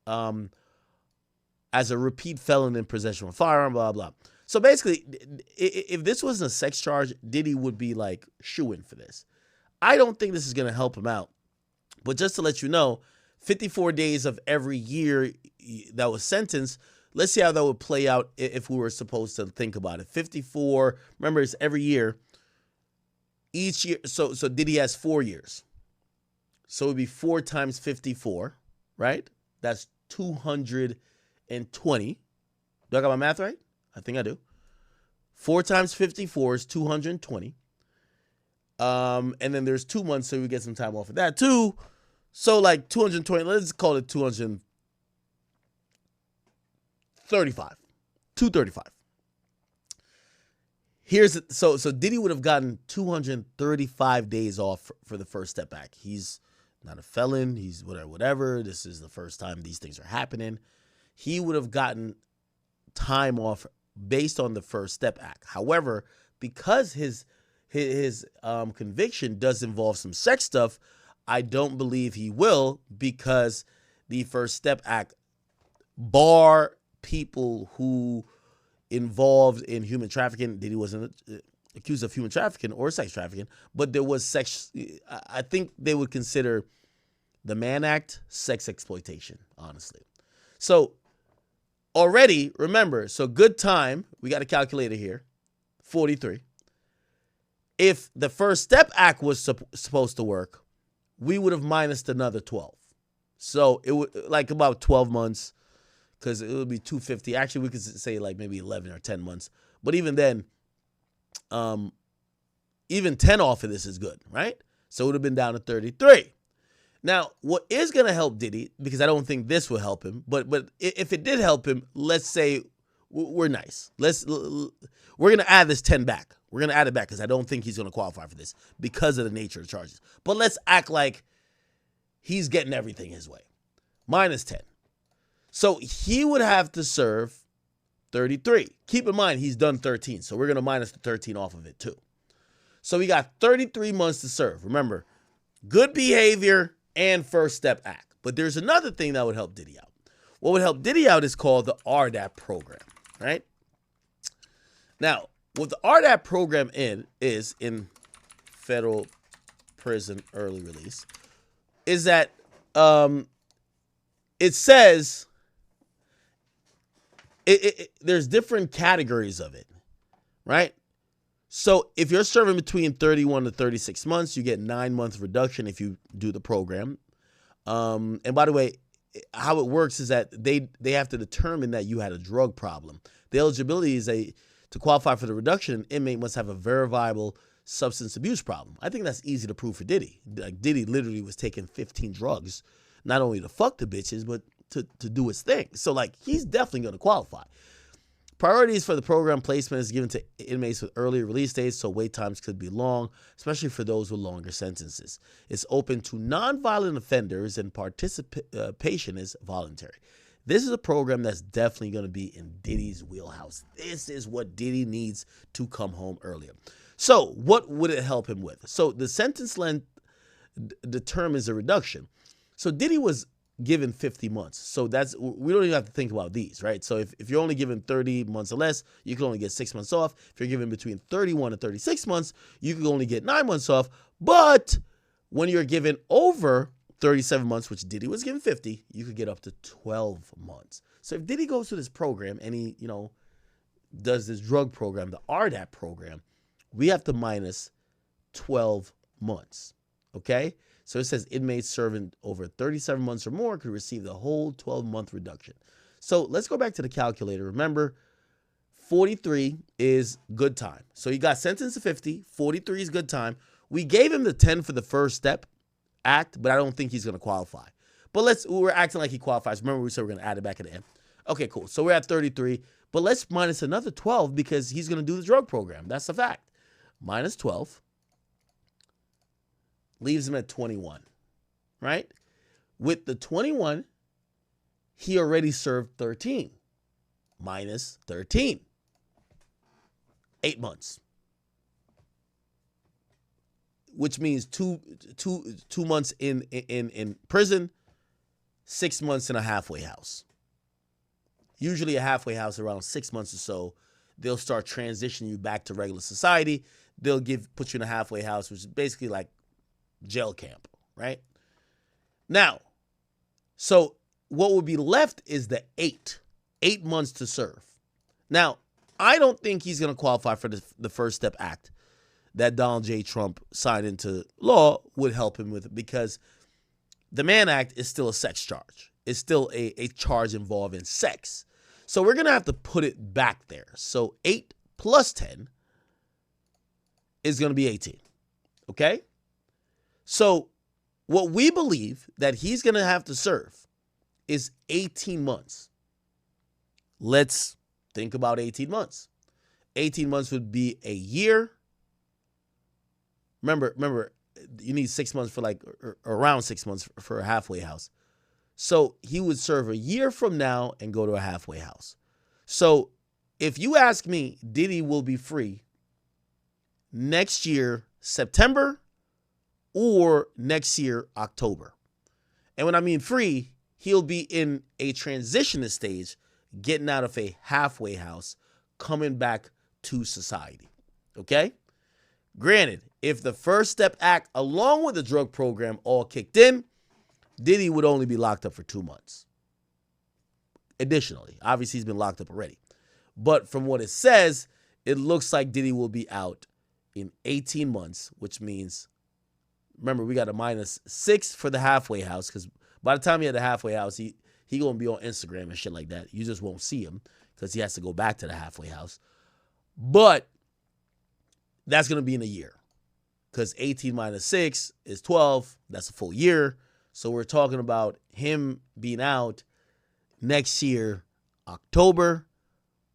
as a repeat felon in possession of a firearm, blah, blah. So basically, if this wasn't a sex charge, Diddy would be like shoo-in for this. I don't think this is going to help him out. But just to let you know, 54 days of every year that was sentenced, let's see how that would play out if we were supposed to think about it. 54, remember, it's every year. Each year, so Diddy has 4 years. So it would be 4 times 54, right? That's 220. Do I got my math right? I think I do. 4 times 54 is 220. And then there's 2 months, so we get some time off of that too. So like 220, let's call it 235. 235. So Diddy would have gotten 235 days off for the First Step Act. He's not a felon. He's whatever. This is the first time these things are happening. He would have gotten time off based on the First Step Act. However, because his conviction does involve some sex stuff, I don't believe he will, because the First Step Act bar people who involved in human trafficking. Diddy wasn't accused of human trafficking or sex trafficking, but there was sex. I think they would consider the Mann Act sex exploitation, honestly. So already, remember, so good time, we got a calculator here, 43. If the First Step Act was supposed to work, we would have minused another 12. So it would like about 12 months, because it would be 250. Actually, we could say like maybe 11 or 10 months. But even then, even 10 off of this is good, right? So it would have been down to 33. Now, what is going to help Diddy, because I don't think this will help him, but if it did help him, let's say we're nice. We're going to add this 10 back. We're going to add it back because I don't think he's going to qualify for this because of the nature of the charges. But let's act like he's getting everything his way. Minus 10. So he would have to serve 33. Keep in mind, he's done 13. So we're going to minus the 13 off of it too. So we got 33 months to serve. Remember, good behavior and First Step Act. But there's another thing that would help Diddy out. What would help Diddy out is called the RDAP program, right? Now, what the RDAP program is in federal prison early release is that it says there's different categories of it, right? So if you're serving between 31 to 36 months, you get 9 month reduction if you do the program. And by the way, how it works is that they have to determine that you had a drug problem. The eligibility is to qualify for the reduction, an inmate must have a verifiable substance abuse problem. I think that's easy to prove for Diddy. Like Diddy literally was taking 15 drugs, not only to fuck the bitches, but to do his thing. So like he's definitely going to qualify. Priorities for the program placement is given to inmates with early release dates, so wait times could be long, especially for those with longer sentences. It's open to nonviolent offenders and participation is voluntary. This is a program that's definitely going to be in Diddy's wheelhouse. This is what Diddy needs to come home earlier. So what would it help him with? So the sentence length determines a reduction. So Diddy was given 50 months. So we don't even have to think about these, right? So if you're only given 30 months or less, you can only get 6 months off. If you're given between 31 and 36 months, you can only get 9 months off. But when you're given over 37 months, which Diddy was given 50, you could get up to 12 months. So if Diddy goes to this program and he, does this drug program, the RDAP program, we have to minus 12 months, okay? So it says inmates serving over 37 months or more could receive the whole 12-month reduction. So let's go back to the calculator. Remember, 43 is good time. So he got sentenced to 50. 43 is good time. We gave him the 10 for the First Step Act, but I don't think he's going to qualify. But we're acting like he qualifies. Remember, we said we're going to add it back at the end. Okay, cool. So we're at 33, but let's minus another 12 because he's going to do the drug program. That's a fact. Minus 12 leaves him at 21, right? With the 21, he already served 13. Minus 13. 8 months. Which means two months in prison, 6 months in a halfway house. Usually a halfway house around 6 months or so, they'll start transitioning you back to regular society. They'll put you in a halfway house, which is basically like jail camp, right? Now, so what would be left is the 8 months to serve. Now, I don't think he's going to qualify for the First Step Act that Donald J. Trump signed into law would help him with it because the Mann Act is still a sex charge. It's still a charge involving sex. So we're going to have to put it back there. So 8 plus 10 is going to be 18. Okay? So What we believe that he's going to have to serve is 18 months. Let's think about 18 months. 18 months would be a year. Remember, you need 6 months for around 6 months for a halfway house. So he would serve a year from now and go to a halfway house. So if you ask me, Diddy will be free next year, September, or next year, October. And when I mean free, he'll be in a transition stage, getting out of a halfway house, coming back to society. Okay? Granted, if the First Step Act, along with the drug program, all kicked in, Diddy would only be locked up for 2 months. Additionally, obviously he's been locked up already. But from what it says, it looks like Diddy will be out in 18 months, which means, remember, we got a -6 for the halfway house, because by the time he had the halfway house, he going to be on Instagram and shit like that. You just won't see him because he has to go back to the halfway house. But that's going to be in a year, because 18 minus 6 is 12. That's a full year. So we're talking about him being out next year, October,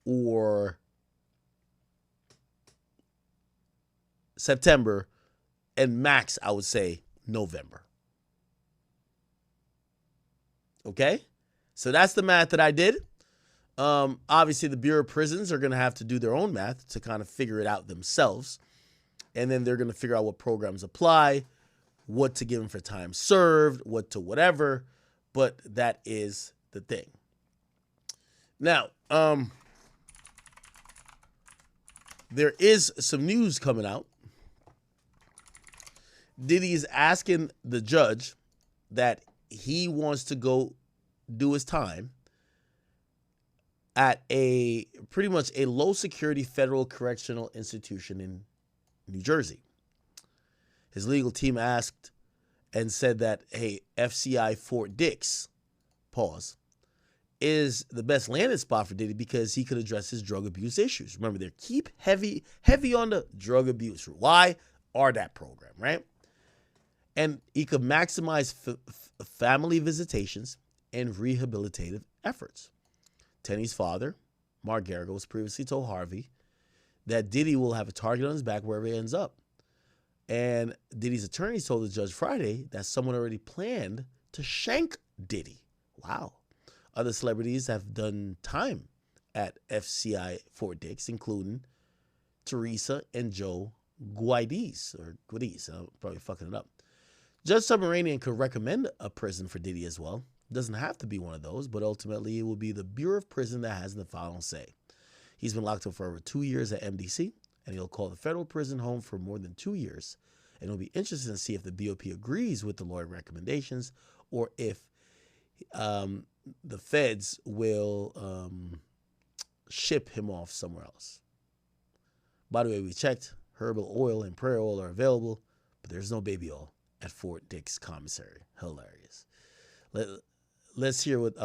or September, and max, I would say, November. Okay? So that's the math that I did. Obviously, the Bureau of Prisons are going to have to do their own math to kind of figure it out themselves. And then they're going to figure out what programs apply, what to give him for time served, what to whatever. But that is the thing. Now, there is some news coming out. Diddy is asking the judge that he wants to go do his time at a pretty much a low security federal correctional institution in New Jersey. His legal team asked and said that, hey, FCI Fort Dix, pause, is the best landing spot for Diddy because he could address his drug abuse issues. Remember, they keep heavy on the drug abuse. Why? RDAP program, right? And he could maximize family visitations and rehabilitative efforts. Tenny's father, Mark Garagos, previously told Harvey that Diddy will have a target on his back wherever he ends up. And Diddy's attorneys told the judge Friday that someone already planned to shank Diddy. Wow. Other celebrities have done time at FCI Fort Dix, including Teresa and Joe Guides, I'm probably fucking it up. Judge Submaranian could recommend a prison for Diddy as well. Doesn't have to be one of those, but ultimately it will be the Bureau of Prison that has the final say. He's been locked up for over 2 years at MDC, and he'll call the federal prison home for more than 2 years. And it'll be interesting to see if the BOP agrees with the lawyer recommendations or if the feds will ship him off somewhere else. By the way, we checked. Herbal oil and prayer oil are available, but there's no baby oil at Fort Dix Commissary. Hilarious. Let's hear what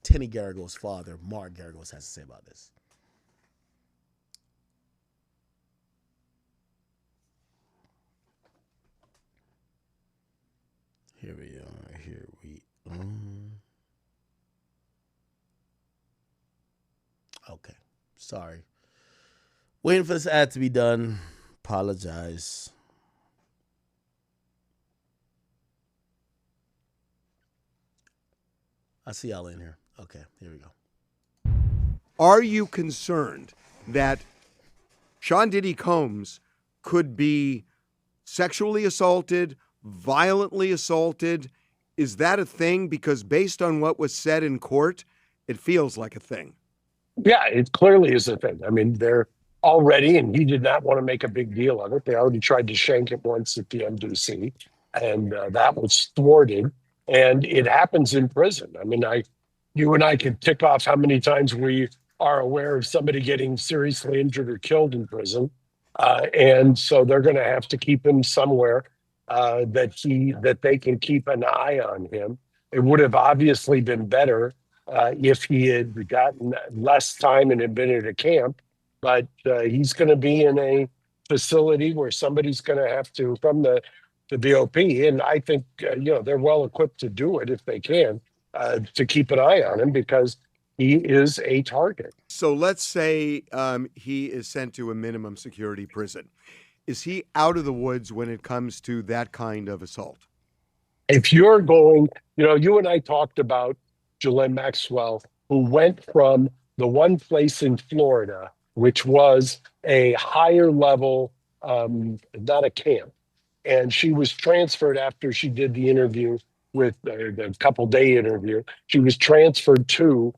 Tenny Garagos' father, Mark Garagos, has to say about this. Here we are. Okay. Sorry. Waiting for this ad to be done. Apologize. I see y'all in here. Okay, here we go. Are you concerned that Sean Diddy Combs could be sexually assaulted, violently assaulted? Is that a thing? Because based on what was said in court, it feels like a thing. Yeah, it clearly is a thing. I mean, they're already, and he did not want to make a big deal of it. They already tried to shank it once at the MDC, and that was thwarted. And it happens in prison. I mean, you and I could tick off how many times we are aware of somebody getting seriously injured or killed in prison. And so they're going to have to keep him somewhere that they can keep an eye on him. It would have obviously been better if he had gotten less time and had been at a camp, but he's going to be in a facility where somebody's going to have to, from the the BOP, and I think they're well equipped to do it if they can, to keep an eye on him because he is a target. So let's say he is sent to a minimum security prison. Is he out of the woods when it comes to that kind of assault? If you're going, you and I talked about Ghislaine Maxwell, who went from the one place in Florida, which was a higher level, not a camp, and she was transferred after she did the interview with the couple-day interview. She was transferred to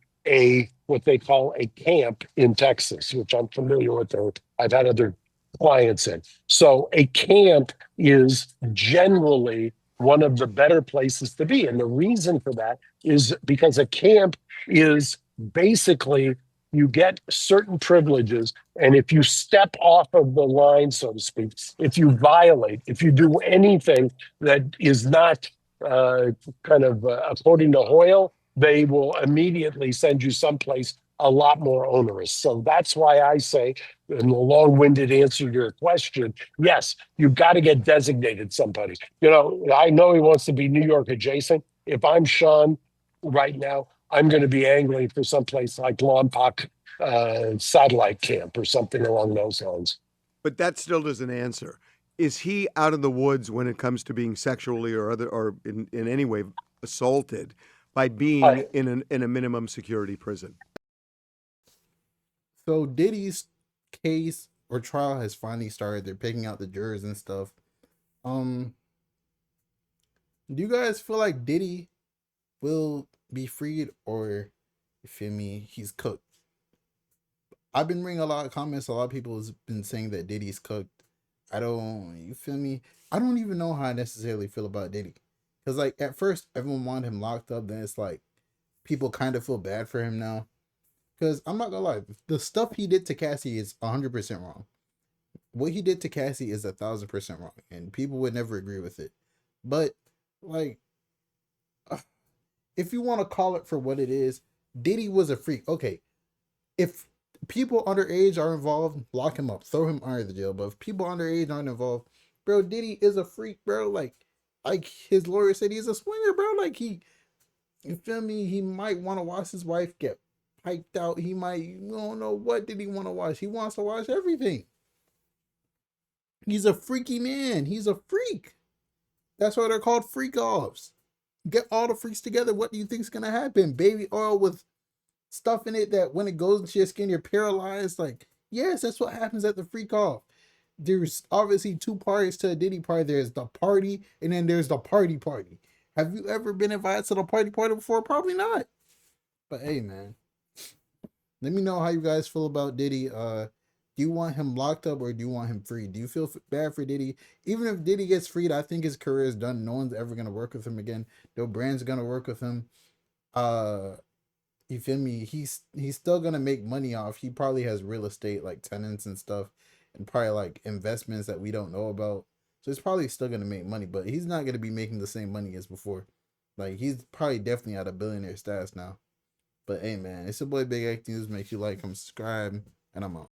what they call a camp in Texas, which I'm familiar with. I've had other clients in. So a camp is generally one of the better places to be. And the reason for that is because a camp is basically you get certain privileges. And if you step off of the line, so to speak, if you violate, if you do anything that is not according to Hoyle, they will immediately send you someplace a lot more onerous. So that's why I say, in the long-winded answer to your question, yes, you've got to get designated somebody. I know he wants to be New York adjacent. If I'm Sean right now, I'm going to be angling for someplace like Lompoc satellite camp or something along those lines. But that still doesn't answer. Is he out of the woods when it comes to being sexually or in any way assaulted by being in a minimum security prison? So Diddy's case or trial has finally started. They're picking out the jurors and stuff. Do you guys feel like Diddy will be freed, or you feel me, he's cooked? I've been reading a lot of comments. A lot of people has been saying that Diddy's cooked. You feel me? I don't even know how I necessarily feel about Diddy. Because like at first everyone wanted him locked up. Then it's like people kind of feel bad for him now. Because I'm not gonna lie, the stuff he did to Cassie is 100% wrong. What he did to Cassie is 1,000% wrong. And people would never agree with it. But like, if you want to call it for what it is, Diddy was a freak. Okay, if people underage are involved, lock him up, throw him under the jail. But if people underage aren't involved, bro, Diddy is a freak, bro. Like his lawyer said, he's a swinger, bro. Like you feel me? He might want to watch his wife get piped out. He might, you don't know what did he want to watch. He wants to watch everything. He's a freaky man. He's a freak. That's why they're called freak offs. Get all the freaks together. What do you think's gonna happen? Baby oil with stuff in it that when it goes into your skin, you're paralyzed. Like, yes, that's what happens at the freak off. There's obviously two parties to a Diddy party. There's the party, and then there's the party party. Have you ever been invited to the party party before? Probably not. But hey, man, let me know how you guys feel about Diddy. Do you want him locked up or do you want him free? Do you feel bad for Diddy? Even if Diddy gets freed, I think his career is done. No one's ever gonna work with him again. No brand's gonna work with him. You feel me? He's still gonna make money off. He probably has real estate like tenants and stuff, and probably like investments that we don't know about. So it's probably still gonna make money, but he's not gonna be making the same money as before. Like he's probably definitely at a billionaire status now. But hey, man, it's your boy Big X News. Make sure you like, comment, subscribe, and I'm out.